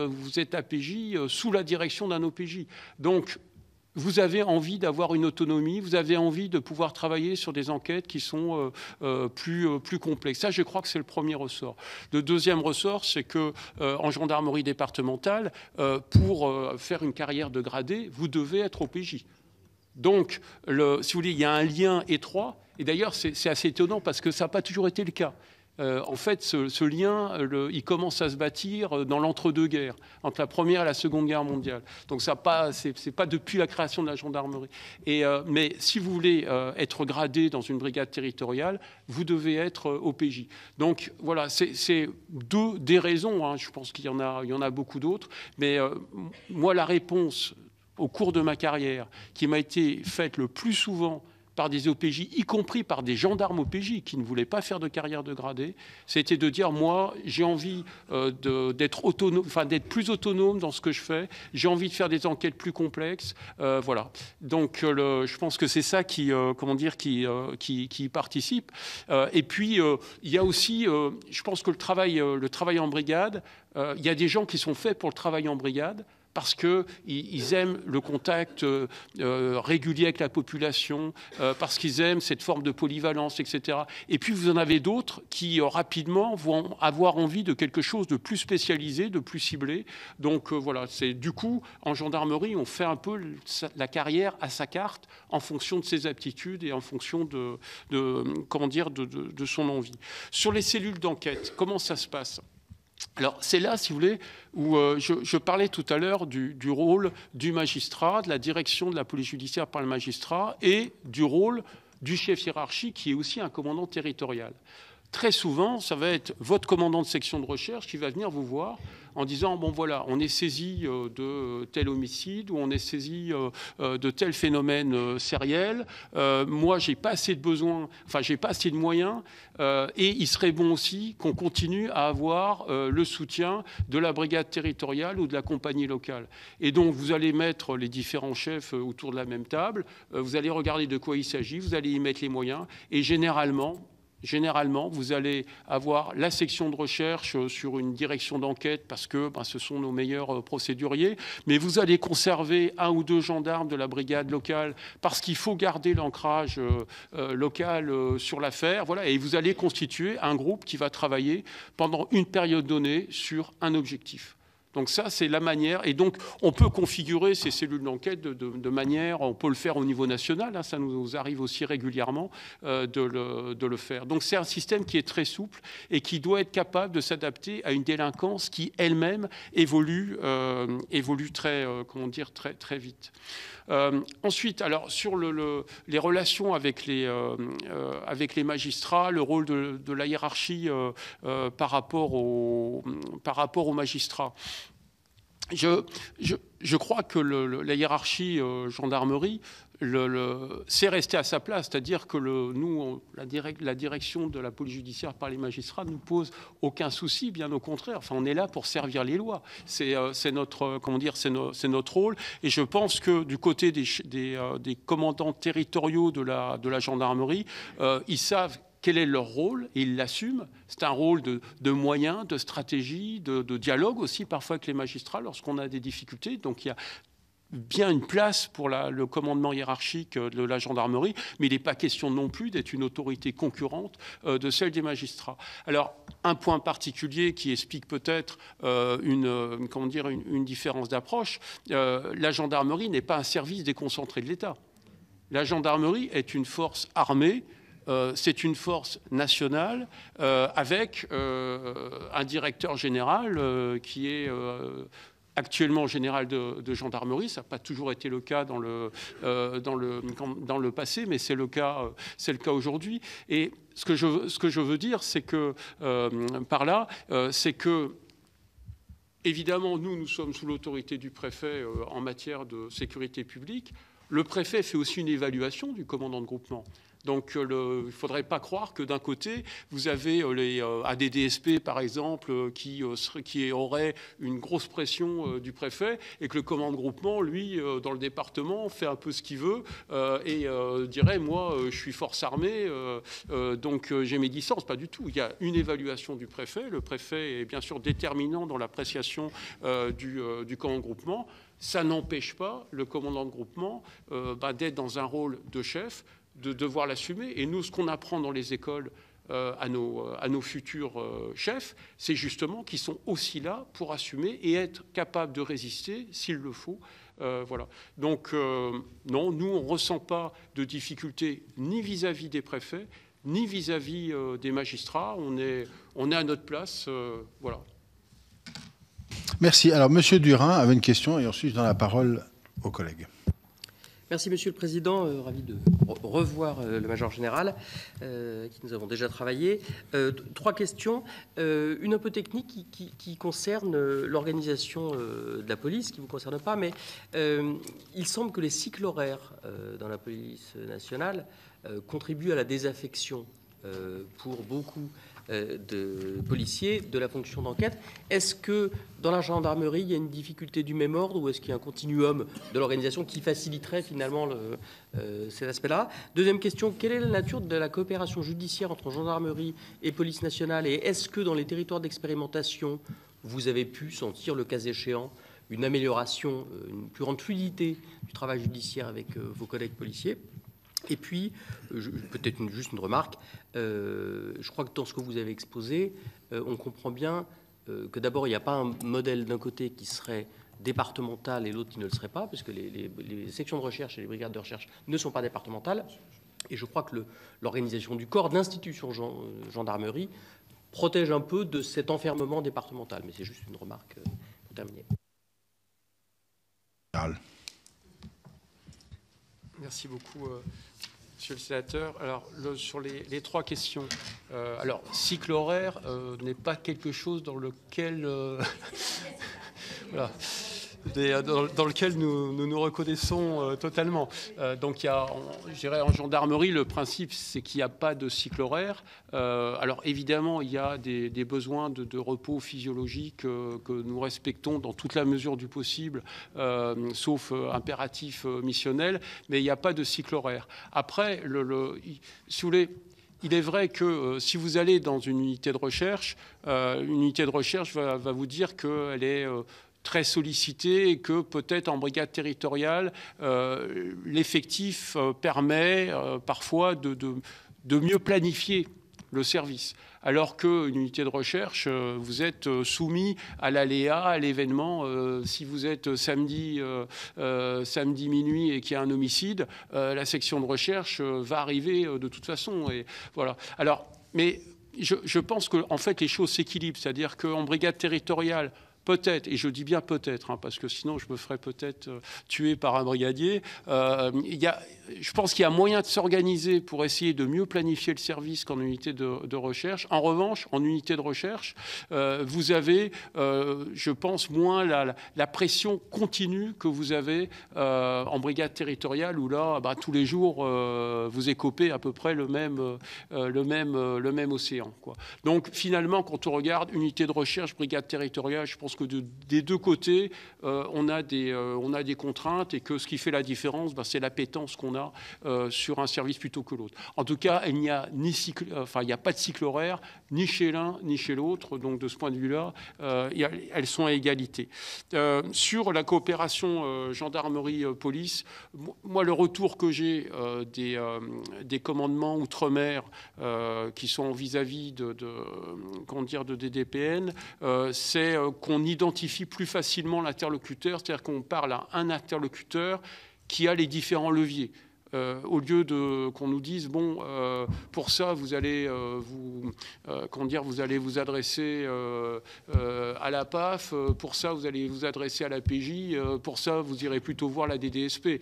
sous la direction d'un OPJ. Donc, vous avez envie d'avoir une autonomie, vous avez envie de pouvoir travailler sur des enquêtes qui sont plus complexes. Ça, je crois que c'est le premier ressort. Le deuxième ressort, c'est qu'en gendarmerie départementale, pour faire une carrière de gradé, vous devez être OPJ. Donc, si vous voulez, il y a un lien étroit. Et d'ailleurs, c'est assez étonnant parce que ça n'a pas toujours été le cas. En fait, ce lien, il commence à se bâtir dans l'entre-deux-guerres, entre la Première et la Seconde Guerre mondiale. Donc, c'est pas depuis la création de la gendarmerie. Mais si vous voulez être gradé dans une brigade territoriale, vous devez être OPJ. Donc, voilà, c'est des raisons. Hein. Je pense qu'il y en a beaucoup d'autres. Mais moi, la réponse au cours de ma carrière qui m'a été faite le plus souvent par des OPJ, y compris par des gendarmes OPJ qui ne voulaient pas faire de carrière de gradé, c'était de dire, moi, j'ai envie d'être autonome, enfin d'être plus autonome dans ce que je fais, j'ai envie de faire des enquêtes plus complexes, voilà. Donc, je pense que c'est ça qui participe. Et puis, il y a aussi, je pense que le travail en brigade, il y a des gens qui sont faits pour le travail en brigade, parce qu'ils aiment le contact régulier avec la population, parce qu'ils aiment cette forme de polyvalence, etc. Et puis vous en avez d'autres qui rapidement vont avoir envie de quelque chose de plus spécialisé, de plus ciblé. Donc voilà, c'est du coup, en gendarmerie, on fait un peu la carrière à sa carte en fonction de ses aptitudes et en fonction de son envie. Sur les cellules d'enquête, comment ça se passe ? Alors, c'est là, si vous voulez, où je parlais tout à l'heure du rôle du magistrat, de la direction de la police judiciaire par le magistrat et du rôle du chef hiérarchique qui est aussi un commandant territorial. Très souvent, ça va être votre commandant de section de recherche qui va venir vous voir en disant, bon voilà, on est saisi de tel homicide ou on est saisi de tel phénomène sériel. Moi, j'ai pas assez de besoins, enfin, j'ai pas assez de moyens et il serait bon aussi qu'on continue à avoir le soutien de la brigade territoriale ou de la compagnie locale. Et donc, vous allez mettre les différents chefs autour de la même table, vous allez regarder de quoi il s'agit, vous allez y mettre les moyens et généralement, vous allez avoir la section de recherche sur une direction d'enquête parce que ce sont nos meilleurs procéduriers, mais vous allez conserver un ou deux gendarmes de la brigade locale parce qu'il faut garder l'ancrage local sur l'affaire. Voilà, et vous allez constituer un groupe qui va travailler pendant une période donnée sur un objectif. Donc ça, c'est la manière. Et donc, on peut configurer ces cellules d'enquête de manière... On peut le faire au niveau national. Hein, ça nous arrive aussi régulièrement de le faire. Donc, c'est un système qui est très souple et qui doit être capable de s'adapter à une délinquance qui, elle-même, évolue très vite. Ensuite, alors, sur les relations avec les magistrats, le rôle de la hiérarchie par rapport aux magistrats. Je crois que la hiérarchie gendarmerie c'est resté à sa place, c'est-à-dire que la direction de la police judiciaire par les magistrats ne nous pose aucun souci, bien au contraire. Enfin, on est là pour servir les lois. C'est notre rôle. Et je pense que du côté des commandants territoriaux de la gendarmerie, ils savent quel est leur rôle, et ils l'assument. C'est un rôle de moyens, de stratégie, de dialogue aussi parfois avec les magistrats lorsqu'on a des difficultés. Donc il y a bien une place pour le commandement hiérarchique de la gendarmerie, mais il n'est pas question non plus d'être une autorité concurrente de celle des magistrats. Alors, un point particulier qui explique peut-être une différence d'approche, la gendarmerie n'est pas un service déconcentré de l'État. La gendarmerie est une force armée. C'est une force nationale avec un directeur général qui est actuellement général de gendarmerie. Ça n'a pas toujours été le cas dans le passé, mais c'est le cas aujourd'hui. Et ce que je veux dire, c'est que par là, c'est que évidemment, nous sommes sous l'autorité du préfet en matière de sécurité publique. Le préfet fait aussi une évaluation du commandant de groupement. Donc il ne faudrait pas croire que d'un côté, vous avez les ADDSP, par exemple, qui auraient une grosse pression du préfet et que le commandant de groupement, lui, dans le département, fait un peu ce qu'il veut et dirait, moi, je suis force armée, donc j'ai mes licences. Pas du tout. Il y a une évaluation du préfet. Le préfet est bien sûr déterminant dans l'appréciation du commandant de groupement. Ça n'empêche pas le commandant de groupement d'être dans un rôle de chef, de devoir l'assumer. Et nous, ce qu'on apprend dans les écoles à nos futurs chefs, c'est justement qu'ils sont aussi là pour assumer et être capables de résister s'il le faut. Voilà. Donc, non, nous, on ne ressent pas de difficultés ni vis-à-vis des préfets, ni vis-à-vis des magistrats. On est à notre place. Voilà. Merci. Alors, Monsieur Durin avait une question et ensuite je donne la parole aux collègues. Merci, Monsieur le Président. Ravi de revoir le Major Général, qui nous avons déjà travaillé. 3 questions. Une un peu technique qui concerne l'organisation de la police, qui ne vous concerne pas, mais il semble que les cycles horaires dans la police nationale contribuent à la désaffection pour beaucoup de policiers de la fonction d'enquête. Est-ce que dans la gendarmerie, il y a une difficulté du même ordre ou est-ce qu'il y a un continuum de l'organisation qui faciliterait finalement cet aspect-là? Deuxième question, quelle est la nature de la coopération judiciaire entre gendarmerie et police nationale? Et est-ce que dans les territoires d'expérimentation, vous avez pu sentir, le cas échéant, une amélioration, une plus grande fluidité du travail judiciaire avec vos collègues policiers? Et puis, peut-être juste une remarque, je crois que dans ce que vous avez exposé, on comprend bien que d'abord, il n'y a pas un modèle d'un côté qui serait départemental et l'autre qui ne le serait pas, puisque les sections de recherche et les brigades de recherche ne sont pas départementales. Et je crois que l'organisation du corps d'institution gendarmerie protège un peu de cet enfermement départemental. Mais c'est juste une remarque pour terminer. Merci beaucoup, Monsieur le Sénateur. Alors, sur les 3 questions, alors, cycle horaire n'est pas quelque chose dans lequel, voilà, dans lequel nous reconnaissons totalement. Donc, il y a, je dirais, en gendarmerie, le principe, c'est qu'il n'y a pas de cycle horaire. Alors, évidemment, il y a des besoins de repos physiologique que nous respectons dans toute la mesure du possible, sauf impératif missionnel, mais il n'y a pas de cycle horaire. Après, si vous voulez, il est vrai que si vous allez dans une unité de recherche va vous dire qu'elle est très sollicité et que peut-être en brigade territoriale, l'effectif permet parfois de mieux planifier le service. Alors qu'une unité de recherche, vous êtes soumis à l'aléa, à l'événement. Si vous êtes samedi minuit et qu'il y a un homicide, la section de recherche va arriver de toute façon. Et voilà. Alors, mais je pense que en fait, les choses s'équilibrent. C'est-à-dire qu'en brigade territoriale, peut-être, et je dis bien peut-être, parce que sinon je me ferais peut-être tuer par un brigadier, je pense qu'il y a moyen de s'organiser pour essayer de mieux planifier le service qu'en unité de recherche. En revanche, en unité de recherche, vous avez, je pense, moins la pression continue que vous avez en brigade territoriale, où là, tous les jours, vous écopez à peu près le même océan, quoi. Donc finalement, quand on regarde unité de recherche, brigade territoriale, je pense que des deux côtés, on a des contraintes et que ce qui fait la différence, c'est l'appétence qu'on a sur un service plutôt que l'autre. En tout cas, il n'y a pas de cycle horaire, ni chez l'un ni chez l'autre. Donc de ce point de vue-là, elles sont à égalité. Sur la coopération gendarmerie-police, moi, le retour que j'ai des commandements outre-mer qui sont vis-à-vis de DDPN, c'est qu'on identifie plus facilement l'interlocuteur, c'est-à-dire qu'on parle à un interlocuteur qui a les différents leviers. Au lieu qu'on nous dise, bon, pour ça, vous allez vous allez vous adresser à la PAF, pour ça, vous allez vous adresser à la PJ, pour ça, vous irez plutôt voir la DDSP.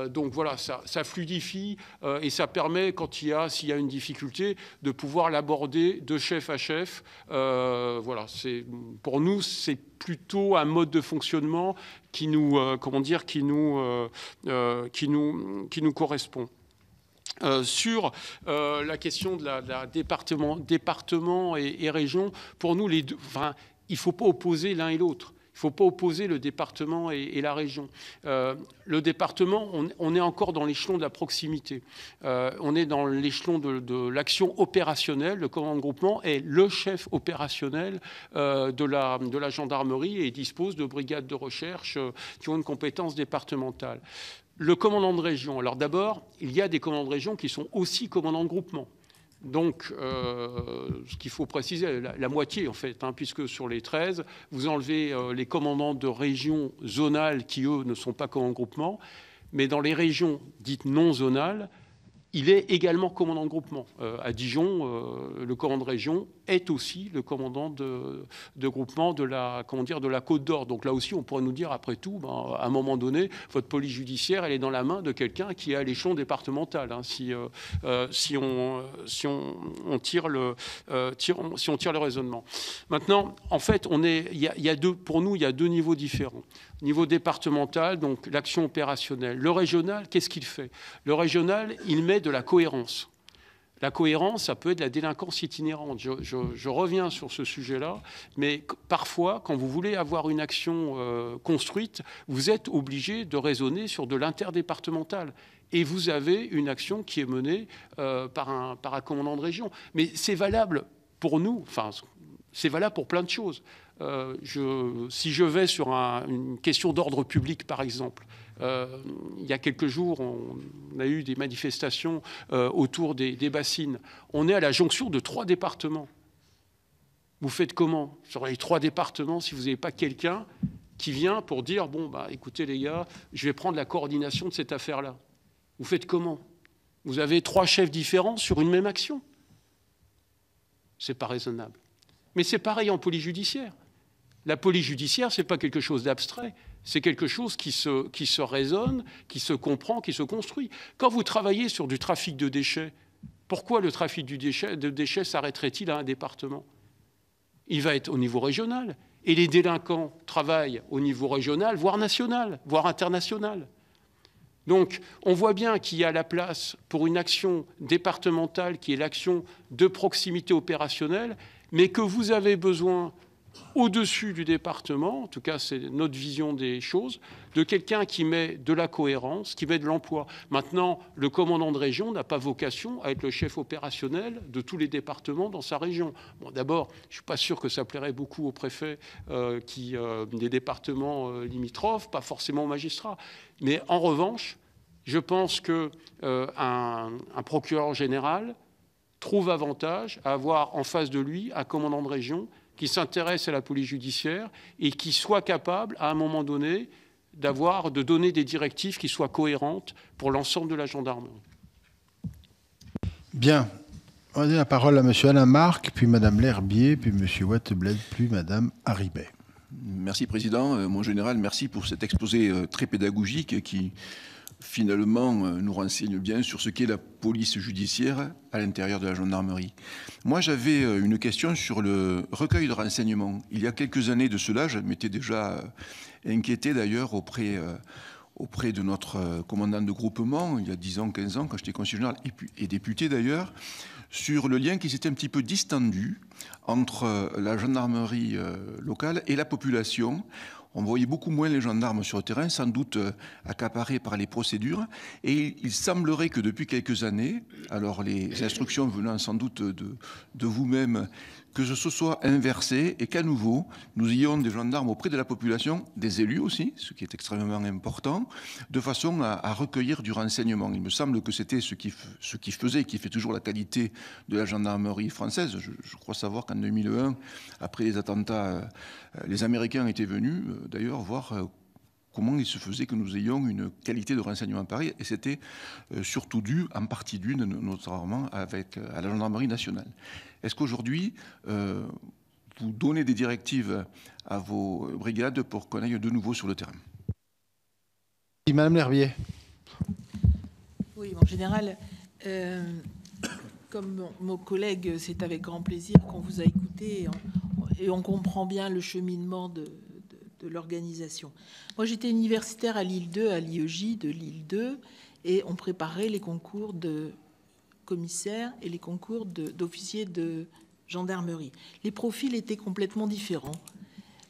Donc voilà, ça fluidifie et ça permet, s'il y a une difficulté, de pouvoir l'aborder de chef à chef. Voilà, pour nous, c'est plutôt un mode de fonctionnement qui nous correspond. Sur la question de la département et région, pour nous, il ne faut pas opposer l'un et l'autre. Il ne faut pas opposer le département et la région. Le département, on est encore dans l'échelon de la proximité. On est dans l'échelon de l'action opérationnelle. Le commandant de groupement est le chef opérationnel de la gendarmerie et dispose de brigades de recherche qui ont une compétence départementale. Le commandant de région, alors d'abord, il y a des commandants de région qui sont aussi commandants de groupement. Donc, ce qu'il faut préciser, la moitié en fait, puisque sur les 13, vous enlevez les commandants de régions zonales qui, eux, ne sont pas commandants de groupement, mais dans les régions dites non zonales, il est également commandant de groupement. À Dijon, le commandant de région est aussi le commandant de groupement de la Côte d'Or. Donc là aussi, on pourrait nous dire, après tout, à un moment donné, votre police judiciaire, elle est dans la main de quelqu'un qui est à l'échelon départemental, si on tire le raisonnement. Maintenant, en fait, pour nous, il y a deux niveaux différents. Niveau départemental, donc l'action opérationnelle. Le régional, qu'est-ce qu'il fait? Le régional, il met de la cohérence. La cohérence, ça peut être la délinquance itinérante. Je reviens sur ce sujet-là, mais parfois, quand vous voulez avoir une action construite, vous êtes obligé de raisonner sur de l'interdépartemental. Et vous avez une action qui est menée par un commandant de région. Mais c'est valable pour nous, c'est valable pour plein de choses. Si je vais sur une question d'ordre public, par exemple, il y a quelques jours, on a eu des manifestations autour des bassines. On est à la jonction de 3 départements. Vous faites comment sur les 3 départements si vous n'avez pas quelqu'un qui vient pour dire, bon, écoutez les gars, je vais prendre la coordination de cette affaire-là. Vous faites comment? Vous avez 3 chefs différents sur une même action. C'est pas raisonnable. Mais c'est pareil en police judiciaire. La police judiciaire, ce n'est pas quelque chose d'abstrait. C'est quelque chose qui se raisonne, qui se comprend, qui se construit. Quand vous travaillez sur du trafic de déchets, pourquoi le trafic de déchets s'arrêterait-il à un département? Il va être au niveau régional. Et les délinquants travaillent au niveau régional, voire national, voire international. Donc, on voit bien qu'il y a la place pour une action départementale qui est l'action de proximité opérationnelle, mais que vous avez besoin, au-dessus du département, en tout cas c'est notre vision des choses, de quelqu'un qui met de la cohérence, qui met de l'emploi. Maintenant, le commandant de région n'a pas vocation à être le chef opérationnel de tous les départements dans sa région. Bon, d'abord, je ne suis pas sûr que ça plairait beaucoup aux préfets des départements limitrophes, pas forcément aux magistrats. Mais en revanche, je pense qu'un procureur général trouve avantage à avoir en face de lui un commandant de région qui s'intéresse à la police judiciaire et qui soit capable, à un moment donné, de donner des directives qui soient cohérentes pour l'ensemble de la gendarmerie. Bien. On va donner la parole à M. Alain Marc, puis Mme L'Herbier, puis M. Wattebled, puis Mme Haribey. Merci, Président. Mon général, merci pour cet exposé très pédagogique qui, finalement, nous renseigne bien sur ce qu'est la police judiciaire à l'intérieur de la gendarmerie. Moi, j'avais une question sur le recueil de renseignements. Il y a quelques années de cela, je m'étais déjà inquiété d'ailleurs auprès de notre commandant de groupement, il y a 10 ans, 15 ans, quand j'étais conseiller général et député d'ailleurs, sur le lien qui s'était un petit peu distendu entre la gendarmerie locale et la population. On voyait beaucoup moins les gendarmes sur le terrain, sans doute accaparés par les procédures. Et il semblerait que depuis quelques années, alors les instructions venant sans doute de vous-même, que ce soit inversé et qu'à nouveau, nous ayons des gendarmes auprès de la population, des élus aussi, ce qui est extrêmement important, de façon à recueillir du renseignement. Il me semble que c'était ce qui faisait, qui fait toujours la qualité de la gendarmerie française. Je crois savoir qu'en 2001, après les attentats, les Américains étaient venus d'ailleurs voir comment il se faisait que nous ayons une qualité de renseignement pareille, et c'était surtout dû, en partie dû, notamment à la gendarmerie nationale. Est-ce qu'aujourd'hui, vous donnez des directives à vos brigades pour qu'on aille de nouveau sur le terrain? Madame L'Herbier. Oui, en général, comme mon collègue, c'est avec grand plaisir qu'on vous a écouté et on comprend bien le cheminement de l'organisation. Moi, j'étais universitaire à Lille 2, à l'IEJ de Lille 2, et on préparait les concours de commissaire et les concours d'officiers de gendarmerie. Les profils étaient complètement différents.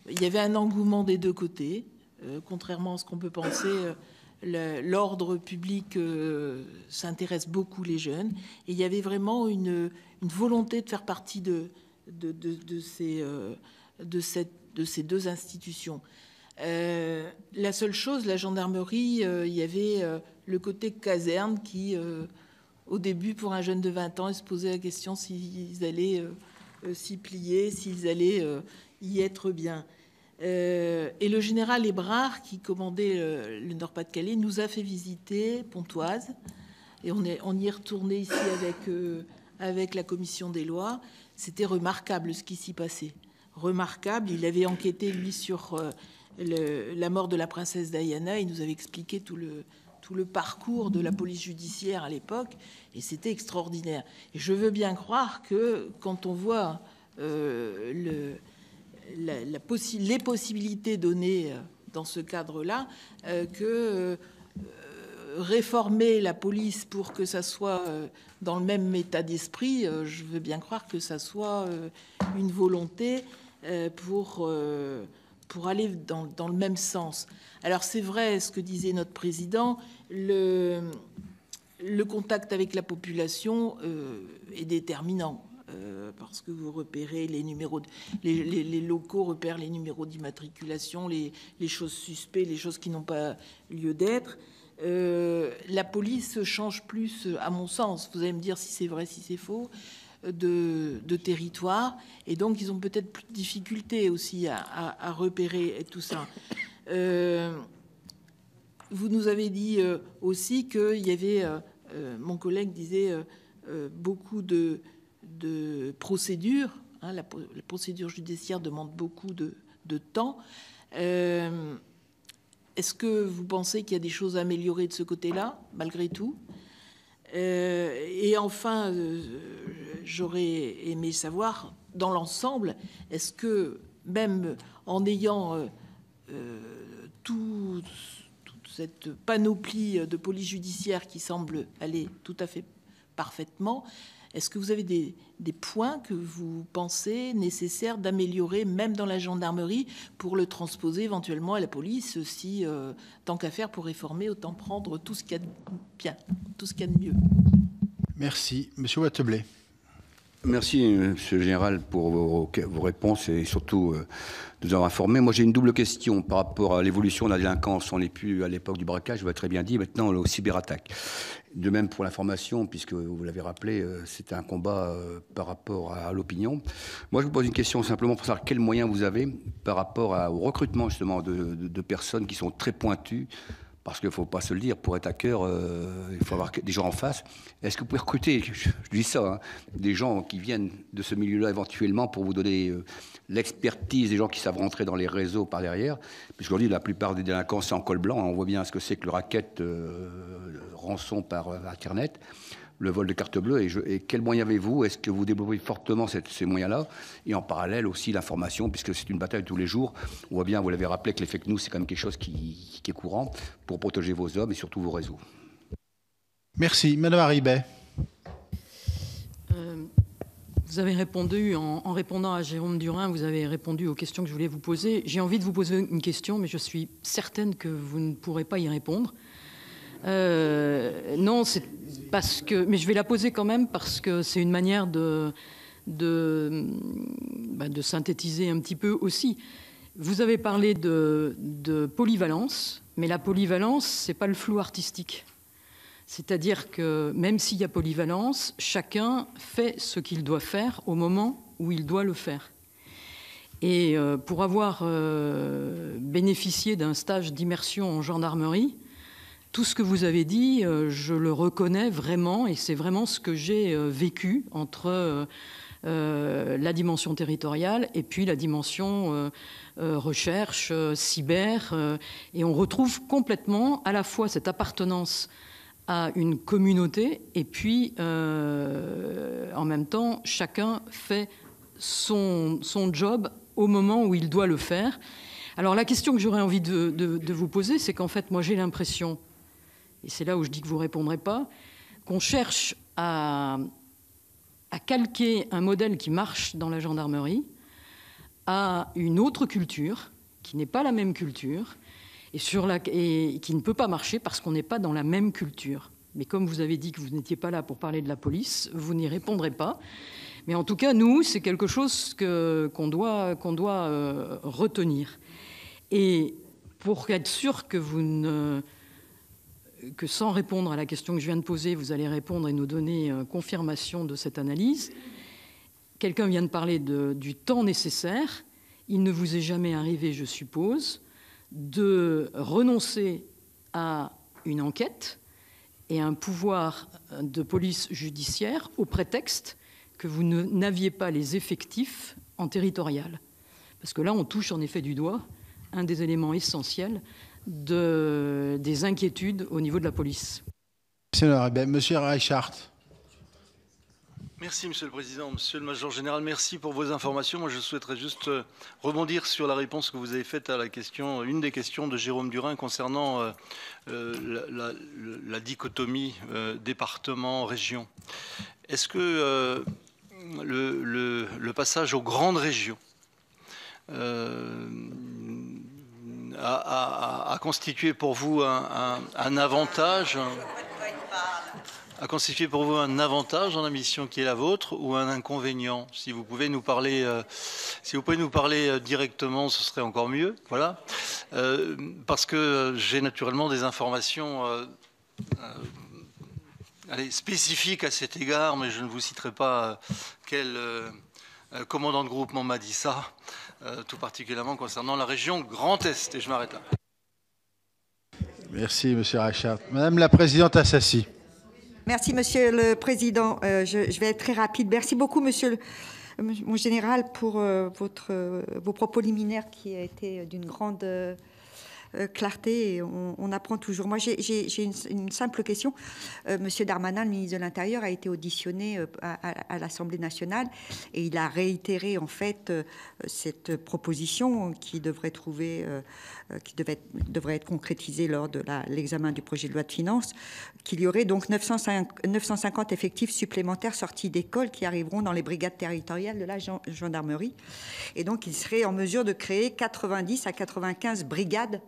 Il y avait un engouement des deux côtés, contrairement à ce qu'on peut penser. L'ordre public s'intéresse beaucoup les jeunes, et il y avait vraiment une volonté de faire partie de ces deux institutions. La seule chose, la gendarmerie, il y avait le côté caserne qui, au début, pour un jeune de 20 ans, se posait la question s'ils allaient s'y plier, s'ils allaient y être bien. Et le général Hébrard, qui commandait le Nord-Pas-de-Calais, nous a fait visiter Pontoise. Et on y est retourné ici avec la commission des lois. C'était remarquable ce qui s'y passait. Remarquable. Il avait enquêté, lui, sur la mort de la princesse Diana. Il nous avait expliqué tout le parcours de la police judiciaire à l'époque. Et c'était extraordinaire. Et je veux bien croire que quand on voit les possibilités données dans ce cadre-là, que réformer la police pour que ça soit dans le même état d'esprit, je veux bien croire que ça soit une volonté pour aller dans le même sens. Alors c'est vrai ce que disait notre président, le contact avec la population est déterminant. Parce que vous repérez les numéros, les locaux repèrent les numéros d'immatriculation, les choses suspectes, les choses qui n'ont pas lieu d'être. La police change plus, à mon sens, vous allez me dire si c'est vrai, si c'est faux, de territoire, et donc ils ont peut-être plus de difficultés aussi à repérer tout ça. Vous nous avez dit aussi qu'il y avait, mon collègue disait, beaucoup de procédures. Hein, la procédure judiciaire demande beaucoup de temps. Est-ce que vous pensez qu'il y a des choses à améliorer de ce côté-là, malgré tout? Et enfin, j'aurais aimé savoir, dans l'ensemble, est-ce que même en ayant toute cette panoplie de police judiciaire qui semble aller tout à fait parfaitement, est-ce que vous avez des points que vous pensez nécessaires d'améliorer, même dans la gendarmerie, pour le transposer éventuellement à la police, si, tant qu'à faire pour réformer, autant prendre tout ce qu'il y a de bien, tout ce qu'il y a de mieux? Merci. Monsieur Wattebled. Merci, Monsieur le Général, pour vos réponses et surtout de nous avoir informés. Moi, j'ai une double question par rapport à l'évolution de la délinquance. On n'est plus à l'époque du braquage, vous l'avez très bien dit, maintenant aux cyberattaques. De même pour l'information, puisque vous l'avez rappelé, c'était un combat par rapport à l'opinion. Moi, je vous pose une question simplement pour savoir quels moyens vous avez par rapport au recrutement justement de personnes qui sont très pointues. Parce qu'il ne faut pas se le dire, pour être hacker, il faut avoir des gens en face. Est-ce que vous pouvez recruter, je dis ça, hein, des gens qui viennent de ce milieu-là éventuellement pour vous donner l'expertise des gens qui savent rentrer dans les réseaux par derrière? Puisqu'aujourd'hui, la plupart des délinquants, c'est en col blanc. On voit bien ce que c'est que le racket rançon par Internet, le vol de carte bleue. Et quels moyens avez-vous? Est-ce que vous développez fortement ces moyens-là? Et en parallèle aussi l'information, puisque c'est une bataille de tous les jours. On voit bien, vous l'avez rappelé, que les fake news, c'est quand même quelque chose qui est courant pour protéger vos hommes et surtout vos réseaux. Merci. Madame Harribey. Vous avez répondu, en répondant à Jérôme Durin, vous avez répondu aux questions que je voulais vous poser. J'ai envie de vous poser une question, mais je suis certaine que vous ne pourrez pas y répondre. Non, c'est parce que... Mais je vais la poser quand même parce que c'est une manière de synthétiser un petit peu aussi. Vous avez parlé de polyvalence, mais la polyvalence, c'est pas le flou artistique. C'est-à-dire que même s'il y a polyvalence, chacun fait ce qu'il doit faire au moment où il doit le faire. Et pour avoir bénéficié d'un stage d'immersion en gendarmerie, tout ce que vous avez dit, je le reconnais vraiment, et c'est vraiment ce que j'ai vécu entre la dimension territoriale et puis la dimension recherche, cyber. Et on retrouve complètement à la fois cette appartenance à une communauté et puis en même temps, chacun fait son job au moment où il doit le faire. Alors la question que j'aurais envie de vous poser, c'est qu'en fait, moi j'ai l'impression, et c'est là où je dis que vous ne répondrez pas, qu'on cherche à calquer un modèle qui marche dans la gendarmerie à une autre culture, qui n'est pas la même culture, et qui ne peut pas marcher parce qu'on n'est pas dans la même culture. Mais comme vous avez dit que vous n'étiez pas là pour parler de la police, vous n'y répondrez pas. Mais en tout cas, nous, c'est quelque chose qu'on doit retenir. Et pour être sûr que sans répondre à la question que je viens de poser, vous allez répondre et nous donner confirmation de cette analyse, quelqu'un vient de parler du temps nécessaire. Il ne vous est jamais arrivé, je suppose, de renoncer à une enquête et à un pouvoir de police judiciaire au prétexte que vous n'aviez pas les effectifs en territorial. Parce que là, on touche en effet du doigt un des éléments essentiels des inquiétudes au niveau de la police. Monsieur Reichart. Merci, Monsieur le Président. Monsieur le Major Général, merci pour vos informations. Moi, je souhaiterais juste rebondir sur la réponse que vous avez faite à la question, une des questions de Jérôme Durin concernant la dichotomie département-région. Est-ce que le passage aux grandes régions a constitué pour vous un avantage dans la mission qui est la vôtre ou un inconvénient? Si vous pouvez nous parler, directement, ce serait encore mieux. Voilà, parce que j'ai naturellement des informations spécifiques à cet égard, mais je ne vous citerai pas quel commandant de groupement m'a dit ça, tout particulièrement concernant la région Grand Est. Et je m'arrête là. Merci, Monsieur Reichart. Madame la Présidente Assassi. Merci, Monsieur le Président. Je vais être très rapide. Merci beaucoup, mon général, pour vos propos liminaires qui a été d'une grande clarté. Et on apprend toujours. Moi, j'ai une simple question. Monsieur Darmanin, le ministre de l'Intérieur, a été auditionné à l'Assemblée nationale et il a réitéré en fait cette proposition qui devrait être concrétisée lors de l'examen du projet de loi de finances, qu'il y aurait donc 950 effectifs supplémentaires sortis d'école qui arriveront dans les brigades territoriales de la gendarmerie. Et donc, il serait en mesure de créer 90 à 95 brigades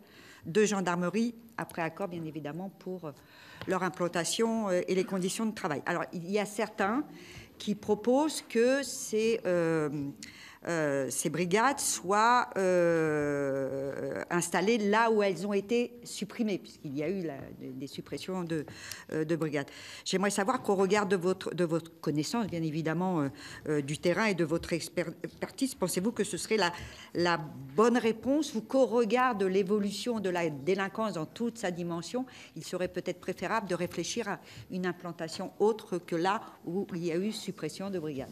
de gendarmerie, après accord, bien évidemment, pour leur implantation et les conditions de travail. Alors, il y a certains qui proposent que ces brigades soient installées là où elles ont été supprimées, puisqu'il y a eu des suppressions de brigades. J'aimerais savoir qu'au regard de votre connaissance, bien évidemment, du terrain et de votre expertise, pensez-vous que ce serait la bonne réponse, ou qu'au regard de l'évolution de la délinquance dans toute sa dimension, il serait peut-être préférable de réfléchir à une implantation autre que là où il y a eu suppression de brigades?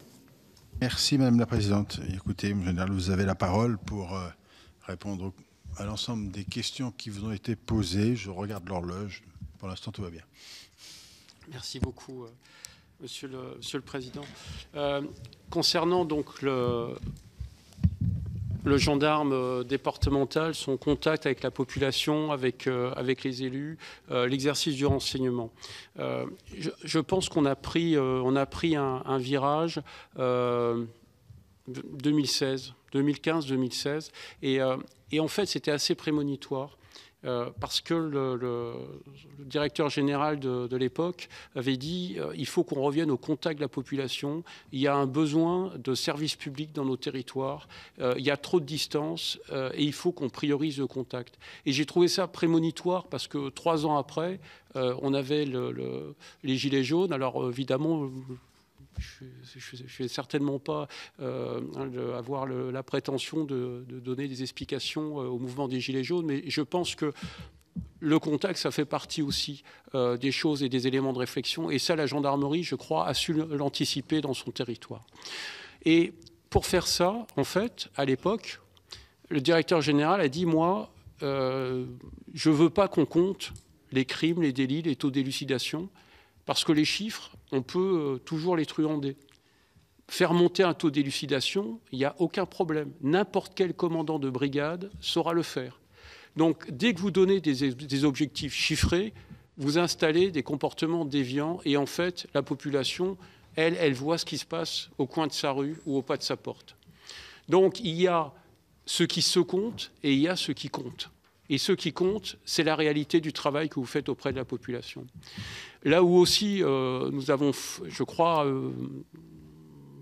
Merci, Madame la Présidente. Écoutez, M. le Général, vous avez la parole pour répondre à l'ensemble des questions qui vous ont été posées. Je regarde l'horloge. Pour l'instant, tout va bien. Merci beaucoup, Monsieur le Président. Concernant donc le gendarme départemental, son contact avec la population, avec les élus, l'exercice du renseignement. Je pense qu'on a pris un virage 2015-2016, et en fait c'était assez prémonitoire. Parce que le directeur général de l'époque avait dit il faut qu'on revienne au contact de la population, il y a un besoin de services publics dans nos territoires, il y a trop de distance et il faut qu'on priorise le contact. Et j'ai trouvé ça prémonitoire parce que 3 ans après, on avait les Gilets jaunes. Alors évidemment, je vais certainement pas avoir la prétention de donner des explications au mouvement des Gilets jaunes, mais je pense que le contact, ça fait partie aussi des choses et des éléments de réflexion. Et ça, la gendarmerie, je crois, a su l'anticiper dans son territoire. Et pour faire ça, en fait, à l'époque, le directeur général a dit, moi, je ne veux pas qu'on compte les crimes, les délits, les taux d'élucidation, parce que les chiffres, on peut toujours les truander. Faire monter un taux d'élucidation, il n'y a aucun problème. N'importe quel commandant de brigade saura le faire. Donc, dès que vous donnez des objectifs chiffrés, vous installez des comportements déviants et en fait, la population, elle voit ce qui se passe au coin de sa rue ou au pas de sa porte. Donc, il y a ce qui se compte et il y a ce qui compte. Et ce qui compte, c'est la réalité du travail que vous faites auprès de la population. Là où aussi nous avons, je crois,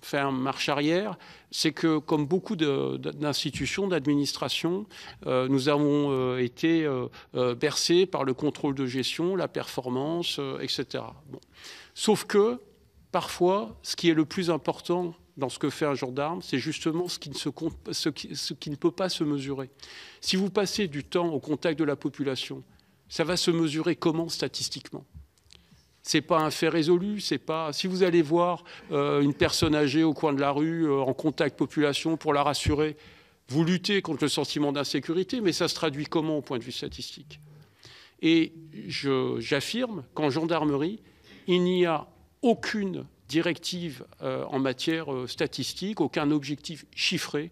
fait une marche arrière, c'est que comme beaucoup d'institutions, d'administrations, nous avons été bercés par le contrôle de gestion, la performance, etc. Bon. Sauf que, parfois, ce qui est le plus important dans ce que fait un gendarme, c'est justement ce qui ne peut pas se mesurer. Si vous passez du temps au contact de la population, ça va se mesurer comment statistiquement ? Ce n'est pas un fait résolu, c'est pas... Si vous allez voir une personne âgée au coin de la rue, en contact population, pour la rassurer, vous luttez contre le sentiment d'insécurité, mais ça se traduit comment au point de vue statistique ? Et j'affirme qu'en gendarmerie, il n'y a aucune directive en matière statistique, aucun objectif chiffré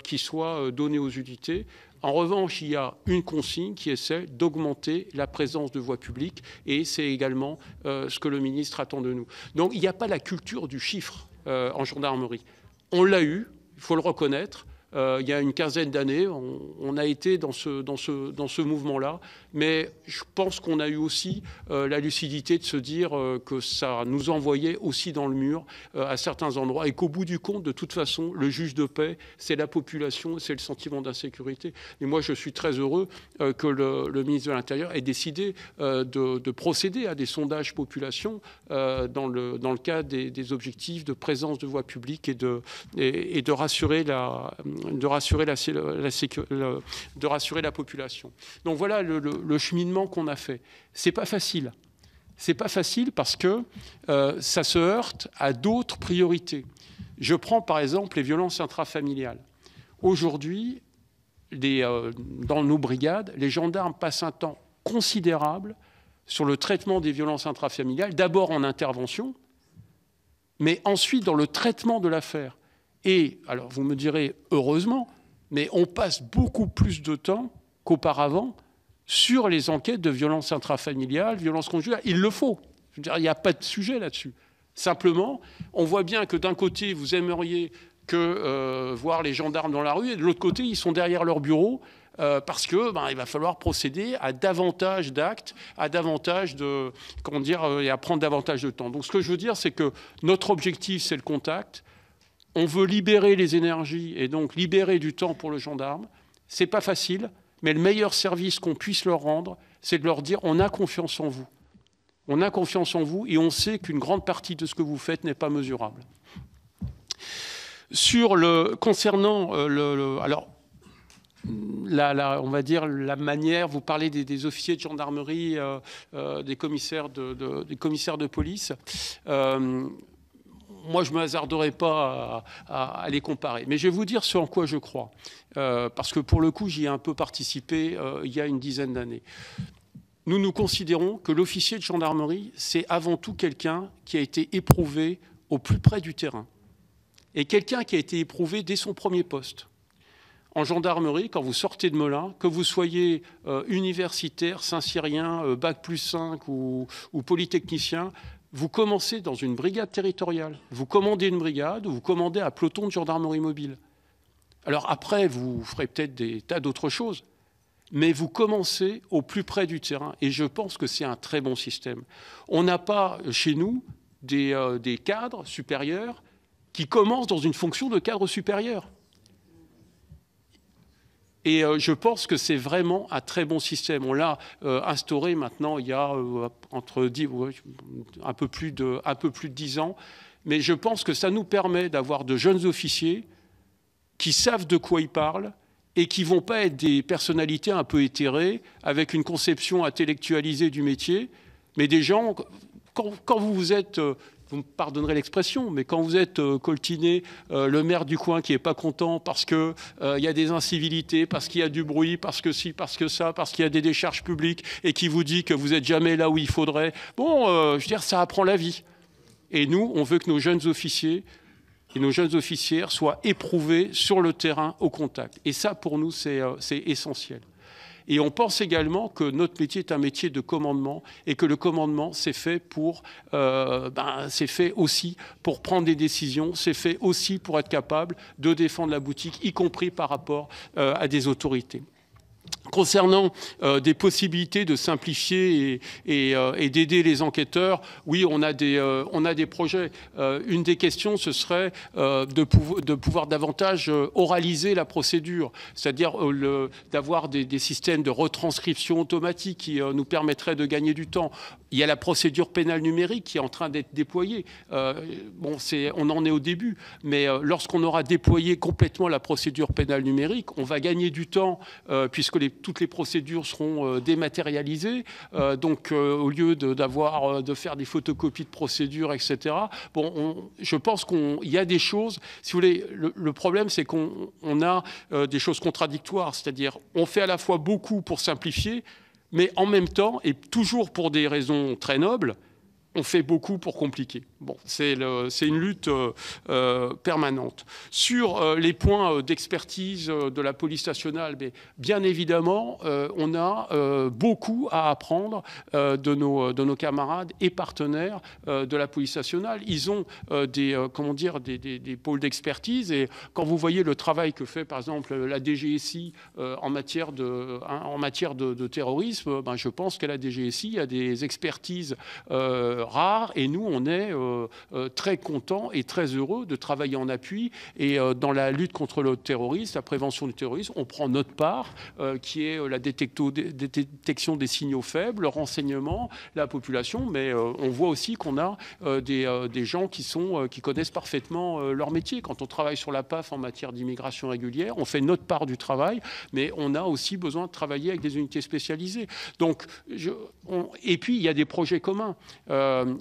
qui soit donné aux unités. En revanche, il y a une consigne qui est celle d'augmenter la présence de voie publique et c'est également ce que le ministre attend de nous. Donc il n'y a pas la culture du chiffre en gendarmerie. On l'a eu, il faut le reconnaître. Il y a une quinzaine d'années, on a été dans ce mouvement-là, mais je pense qu'on a eu aussi la lucidité de se dire que ça nous envoyait aussi dans le mur à certains endroits et qu'au bout du compte, de toute façon, le juge de paix, c'est la population, c'est le sentiment d'insécurité. Et moi, je suis très heureux que le ministre de l'Intérieur ait décidé de procéder à des sondages population dans le cadre des objectifs de présence de voie publique et de rassurer la population. Donc voilà le cheminement qu'on a fait. C'est pas facile. C'est pas facile parce que ça se heurte à d'autres priorités. Je prends par exemple les violences intrafamiliales. Aujourd'hui, dans nos brigades, les gendarmes passent un temps considérable sur le traitement des violences intrafamiliales, d'abord en intervention, mais ensuite dans le traitement de l'affaire. Et, alors vous me direz, heureusement, mais on passe beaucoup plus de temps qu'auparavant sur les enquêtes de violences intrafamiliales, violences conjugales. Il le faut. Je veux dire, il n'y a pas de sujet là-dessus. Simplement, on voit bien que d'un côté, vous aimeriez voir les gendarmes dans la rue, et de l'autre côté, ils sont derrière leur bureau, parce que il va falloir procéder à davantage d'actes, à davantage de... Comment dire, et à prendre davantage de temps. Donc ce que je veux dire, c'est que notre objectif, c'est le contact. On veut libérer les énergies et donc libérer du temps pour le gendarme. C'est pas facile, mais le meilleur service qu'on puisse leur rendre, c'est de leur dire on a confiance en vous. On a confiance en vous et on sait qu'une grande partie de ce que vous faites n'est pas mesurable. Concernant alors, on va dire la manière, vous parlez des officiers de gendarmerie, des commissaires de police. Moi, je ne me hasarderai pas à les comparer. Mais je vais vous dire ce en quoi je crois. Parce que pour le coup, j'y ai un peu participé il y a une dizaine d'années. Nous considérons que l'officier de gendarmerie, c'est avant tout quelqu'un qui a été éprouvé au plus près du terrain. Et quelqu'un qui a été éprouvé dès son premier poste. En gendarmerie, quand vous sortez de Melun, que vous soyez universitaire, Saint-Cyrien, Bac+5 ou polytechnicien, vous commencez dans une brigade territoriale. Vous commandez une brigade ou vous commandez un peloton de gendarmerie mobile. Alors après, vous ferez peut-être des tas d'autres choses, mais vous commencez au plus près du terrain. Et je pense que c'est un très bon système. On n'a pas chez nous des cadres supérieurs qui commencent dans une fonction de cadre supérieur. Et je pense que c'est vraiment un très bon système. On l'a instauré maintenant il y a un peu plus de 10 ans. mais je pense que ça nous permet d'avoir de jeunes officiers qui savent de quoi ils parlent et qui ne vont pas être des personnalités un peu éthérées, avec une conception intellectualisée du métier, mais des gens, quand vous êtes... Vous me pardonnerez l'expression, mais quand vous êtes coltiné, le maire du coin qui n'est pas content parce qu'il y a des incivilités, parce qu'il y a du bruit, parce que ci, parce que ça, parce qu'il y a des décharges publiques, et qui vous dit que vous n'êtes jamais là où il faudrait, bon, je veux dire, ça apprend la vie. Et nous, on veut que nos jeunes officiers et nos jeunes officières soient éprouvés sur le terrain au contact. Et ça, pour nous, c'est essentiel. Et on pense également que notre métier est un métier de commandement et que le commandement, c'est fait c'est fait aussi pour prendre des décisions, c'est fait aussi pour être capable de défendre la boutique, y compris par rapport à des autorités. Concernant des possibilités de simplifier et d'aider les enquêteurs, oui, on a des projets. Une des questions, ce serait de pouvoir davantage oraliser la procédure, c'est-à-dire d'avoir des systèmes de retranscription automatique qui nous permettraient de gagner du temps. Il y a la procédure pénale numérique qui est en train d'être déployée. On en est au début, mais lorsqu'on aura déployé complètement la procédure pénale numérique, on va gagner du temps puisque toutes les procédures seront dématérialisées. Donc, au lieu de faire des photocopies de procédures, etc., je pense qu'il y a des choses... Si vous voulez, le problème, c'est qu'on a des choses contradictoires. C'est-à-dire, on fait à la fois beaucoup pour simplifier, mais en même temps, et toujours pour des raisons très nobles, on fait beaucoup pour compliquer. Bon, c'est une lutte permanente. Sur les points d'expertise de la police nationale, mais bien évidemment, on a beaucoup à apprendre de nos camarades et partenaires de la police nationale. Ils ont des pôles d'expertise, et quand vous voyez le travail que fait par exemple la DGSI en matière de terrorisme, je pense qu'à la DGSI, il y a des expertises rares, et nous, on est très contents et très heureux de travailler en appui. Et dans la lutte contre le terrorisme, la prévention du terrorisme, on prend notre part, qui est la détection des signaux faibles, le renseignement, la population, mais on voit aussi qu'on a des gens qui connaissent parfaitement leur métier. Quand on travaille sur la PAF en matière d'immigration régulière, on fait notre part du travail, mais on a aussi besoin de travailler avec des unités spécialisées. Donc, et puis, il y a des projets communs.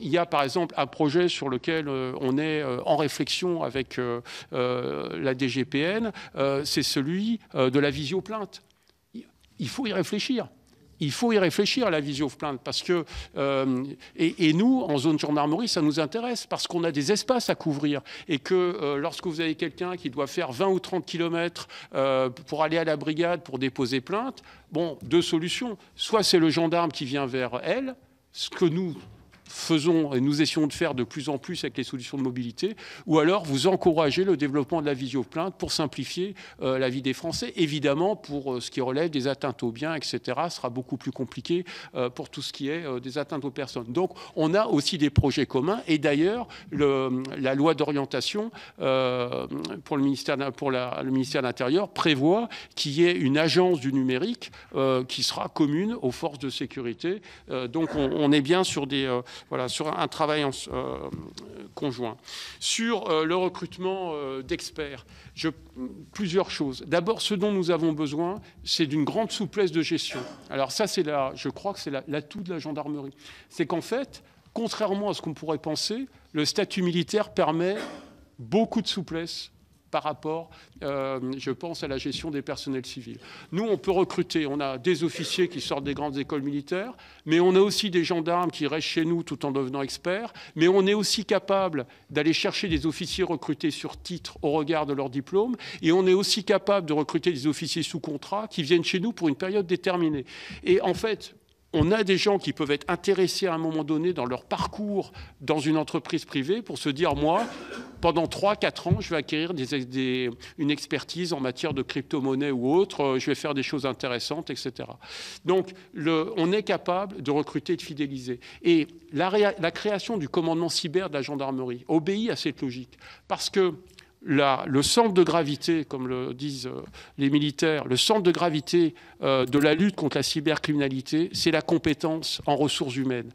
Il y a par exemple un projet sur lequel on est en réflexion avec la DGPN, c'est celui de la visioplainte. Il faut y réfléchir. Il faut y réfléchir à la visioplainte parce que et nous en zone gendarmerie ça nous intéresse parce qu'on a des espaces à couvrir et que lorsque vous avez quelqu'un qui doit faire 20 ou 30 km pour aller à la brigade pour déposer plainte, deux solutions. Soit c'est le gendarme qui vient vers elle, ce que nous faisons et nous essayons de faire de plus en plus avec les solutions de mobilité, ou alors vous encouragez le développement de la visioplainte pour simplifier la vie des Français. Évidemment, pour ce qui relève des atteintes aux biens, etc., ce sera beaucoup plus compliqué pour tout ce qui est des atteintes aux personnes. Donc, on a aussi des projets communs. Et d'ailleurs, la loi d'orientation pour le ministère de l'Intérieur prévoit qu'il y ait une agence du numérique qui sera commune aux forces de sécurité. Donc, on est bien sur sur un travail conjoint. Sur le recrutement d'experts, plusieurs choses. D'abord, ce dont nous avons besoin, c'est d'une grande souplesse de gestion. Alors ça, je crois que c'est l'atout de la gendarmerie. C'est qu'en fait, contrairement à ce qu'on pourrait penser, le statut militaire permet beaucoup de souplesse par rapport, je pense, à la gestion des personnels civils. Nous, on peut recruter, on a des officiers qui sortent des grandes écoles militaires, mais on a aussi des gendarmes qui restent chez nous tout en devenant experts, mais on est aussi capable d'aller chercher des officiers recrutés sur titre au regard de leur diplôme, et on est aussi capable de recruter des officiers sous contrat qui viennent chez nous pour une période déterminée. Et en fait, on a des gens qui peuvent être intéressés à un moment donné dans leur parcours dans une entreprise privée pour se dire, moi, pendant 3-4 ans, je vais acquérir une expertise en matière de crypto-monnaie ou autre, je vais faire des choses intéressantes, etc. Donc, on est capable de recruter et de fidéliser. Et la création du commandement cyber de la gendarmerie obéit à cette logique. Parce que le centre de gravité, comme le disent les militaires, le centre de gravité de la lutte contre la cybercriminalité, c'est la compétence en ressources humaines.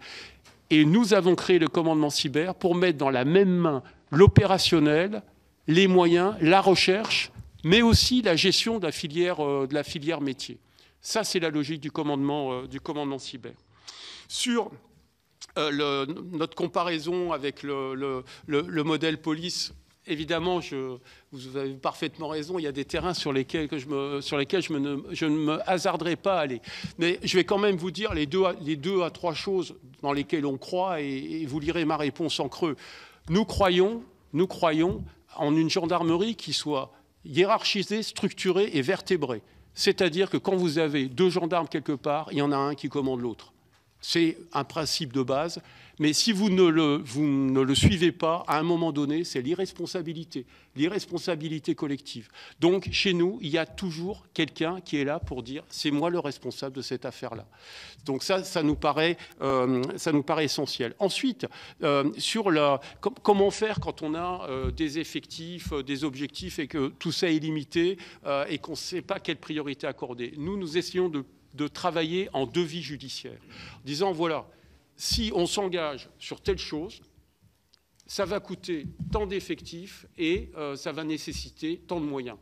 Et nous avons créé le commandement cyber pour mettre dans la même main l'opérationnel, les moyens, la recherche, mais aussi la gestion de la filière métier. Ça, c'est la logique du commandement cyber. Sur notre comparaison avec le modèle police, évidemment, vous avez parfaitement raison, il y a des terrains sur lesquels je ne me hasarderai pas à aller. Mais je vais quand même vous dire les deux à trois choses dans lesquelles on croit, et vous lirez ma réponse en creux. Nous croyons en une gendarmerie qui soit hiérarchisée, structurée et vertébrée. C'est-à-dire que quand vous avez deux gendarmes quelque part, il y en a un qui commande l'autre. C'est un principe de base, mais si vous ne le suivez pas, à un moment donné, c'est l'irresponsabilité collective. Donc, chez nous, il y a toujours quelqu'un qui est là pour dire « c'est moi le responsable de cette affaire-là ». Donc ça nous paraît essentiel. Ensuite, sur comment faire quand on a des effectifs, des objectifs et que tout ça est limité et qu'on ne sait pas quelle priorité accorder. Nous essayons de travailler en devis judiciaire, en disant, voilà, si on s'engage sur telle chose, ça va coûter tant d'effectifs et ça va nécessiter tant de moyens.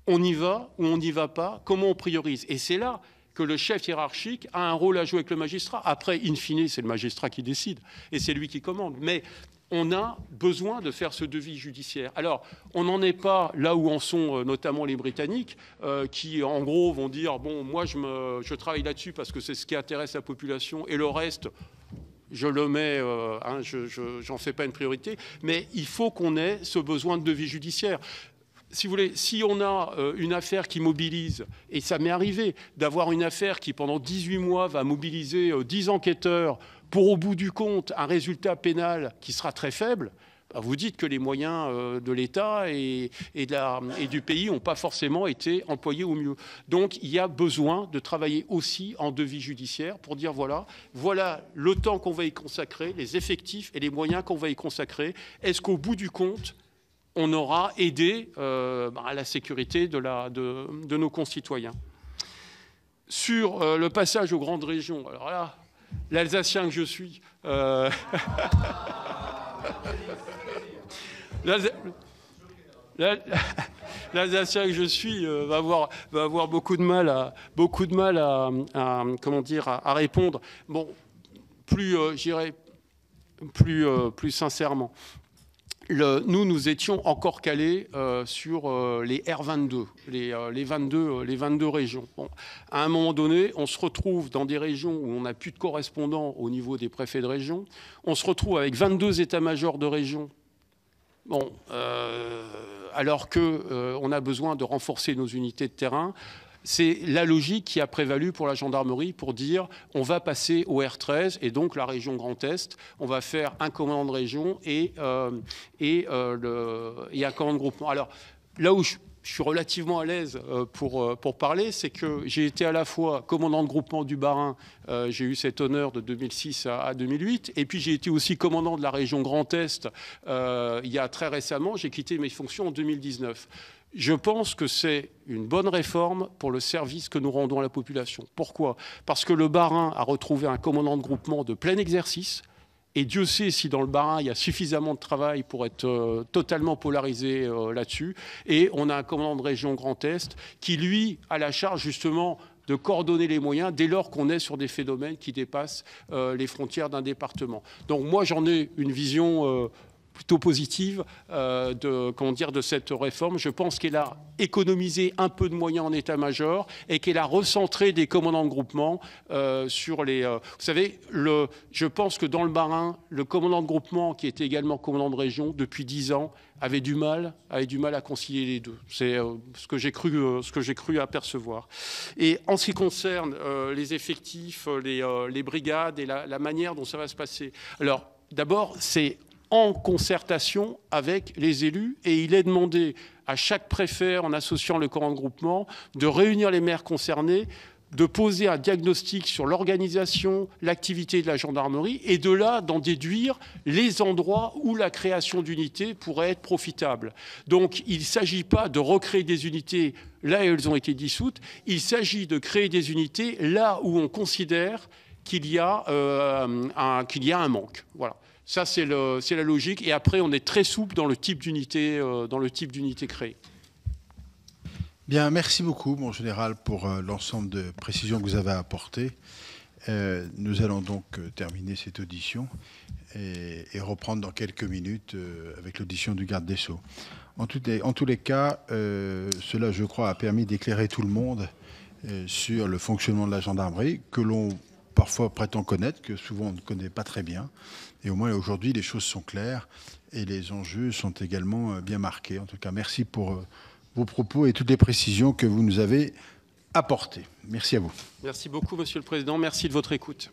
On y va ou on n'y va pas, comment on priorise? Et c'est là que le chef hiérarchique a un rôle à jouer avec le magistrat. Après, in fine, c'est le magistrat qui décide et c'est lui qui commande. Mais on a besoin de faire ce devis judiciaire. Alors, on n'en est pas là où en sont notamment les Britanniques, qui en gros vont dire, bon, moi je travaille là-dessus parce que c'est ce qui intéresse la population et le reste, je le mets, j'en fais pas une priorité, mais il faut qu'on ait ce besoin de devis judiciaire. Si vous voulez, si on a une affaire qui mobilise, et ça m'est arrivé d'avoir une affaire qui pendant 18 mois va mobiliser 10 enquêteurs pour au bout du compte un résultat pénal qui sera très faible, vous dites que les moyens de l'État et du pays n'ont pas forcément été employés au mieux. Donc il y a besoin de travailler aussi en devis judiciaire pour dire voilà le temps qu'on va y consacrer, les effectifs et les moyens qu'on va y consacrer. Est-ce qu'au bout du compte, on aura aidé à la sécurité de nos concitoyens? Sur le passage aux grandes régions, alors là, l'Alsacien que je suis... L'Alsacien que je suis va avoir beaucoup de mal à comment dire, à répondre. Bon, plus sincèrement. Nous étions encore calés sur les R22, les 22 régions. Bon, à un moment donné, on se retrouve dans des régions où on n'a plus de correspondants au niveau des préfets de région. On se retrouve avec 22 états-majors de région. Bon, alors qu'on a besoin de renforcer nos unités de terrain. C'est la logique qui a prévalu pour la gendarmerie pour dire on va passer au R13 et donc la région Grand Est, on va faire un commandant de région et un commandant de groupement. Alors là où je suis relativement à l'aise pour parler, c'est que j'ai été à la fois commandant de groupement du Bas-Rhin, j'ai eu cet honneur de 2006 à 2008, et puis j'ai été aussi commandant de la région Grand Est il y a très récemment, j'ai quitté mes fonctions en 2019. Je pense que c'est une bonne réforme pour le service que nous rendons à la population. Pourquoi? Parce que le Bas-Rhin a retrouvé un commandant de groupement de plein exercice, et Dieu sait si dans le Bas-Rhin, il y a suffisamment de travail pour être totalement polarisé là-dessus. Et on a un commandant de région Grand Est qui, lui, a la charge justement de coordonner les moyens dès lors qu'on est sur des phénomènes qui dépassent les frontières d'un département. Donc moi, j'en ai une vision... plutôt positive de cette réforme. Je pense qu'elle a économisé un peu de moyens en état-major et qu'elle a recentré des commandants de groupement sur les... vous savez, je pense que dans le Bas-Rhin, le commandant de groupement, qui était également commandant de région, depuis 10 ans, avait du mal à concilier les deux. C'est ce que j'ai cru apercevoir. Et en ce qui concerne les effectifs, les brigades et la manière dont ça va se passer, alors d'abord, c'est en concertation avec les élus, et il est demandé à chaque préfet, en associant le commandant de groupement, de réunir les maires concernés, de poser un diagnostic sur l'organisation, l'activité de la gendarmerie, et de là, d'en déduire les endroits où la création d'unités pourrait être profitable. Donc, il ne s'agit pas de recréer des unités là où elles ont été dissoutes, il s'agit de créer des unités là où on considère qu'il y a un manque. Voilà. Ça, c'est la logique. Et après, on est très souple dans le type d'unité créée. Bien, merci beaucoup, mon général, pour l'ensemble de précisions que vous avez apportées. Nous allons donc terminer cette audition et reprendre dans quelques minutes avec l'audition du garde des Sceaux. En tous les cas, cela, je crois, a permis d'éclairer tout le monde sur le fonctionnement de la gendarmerie, que l'on parfois prétend connaître, que souvent on ne connaît pas très bien. Et au moins aujourd'hui, les choses sont claires et les enjeux sont également bien marqués. En tout cas, merci pour vos propos et toutes les précisions que vous nous avez apportées. Merci à vous. Merci beaucoup, Monsieur le Président. Merci de votre écoute.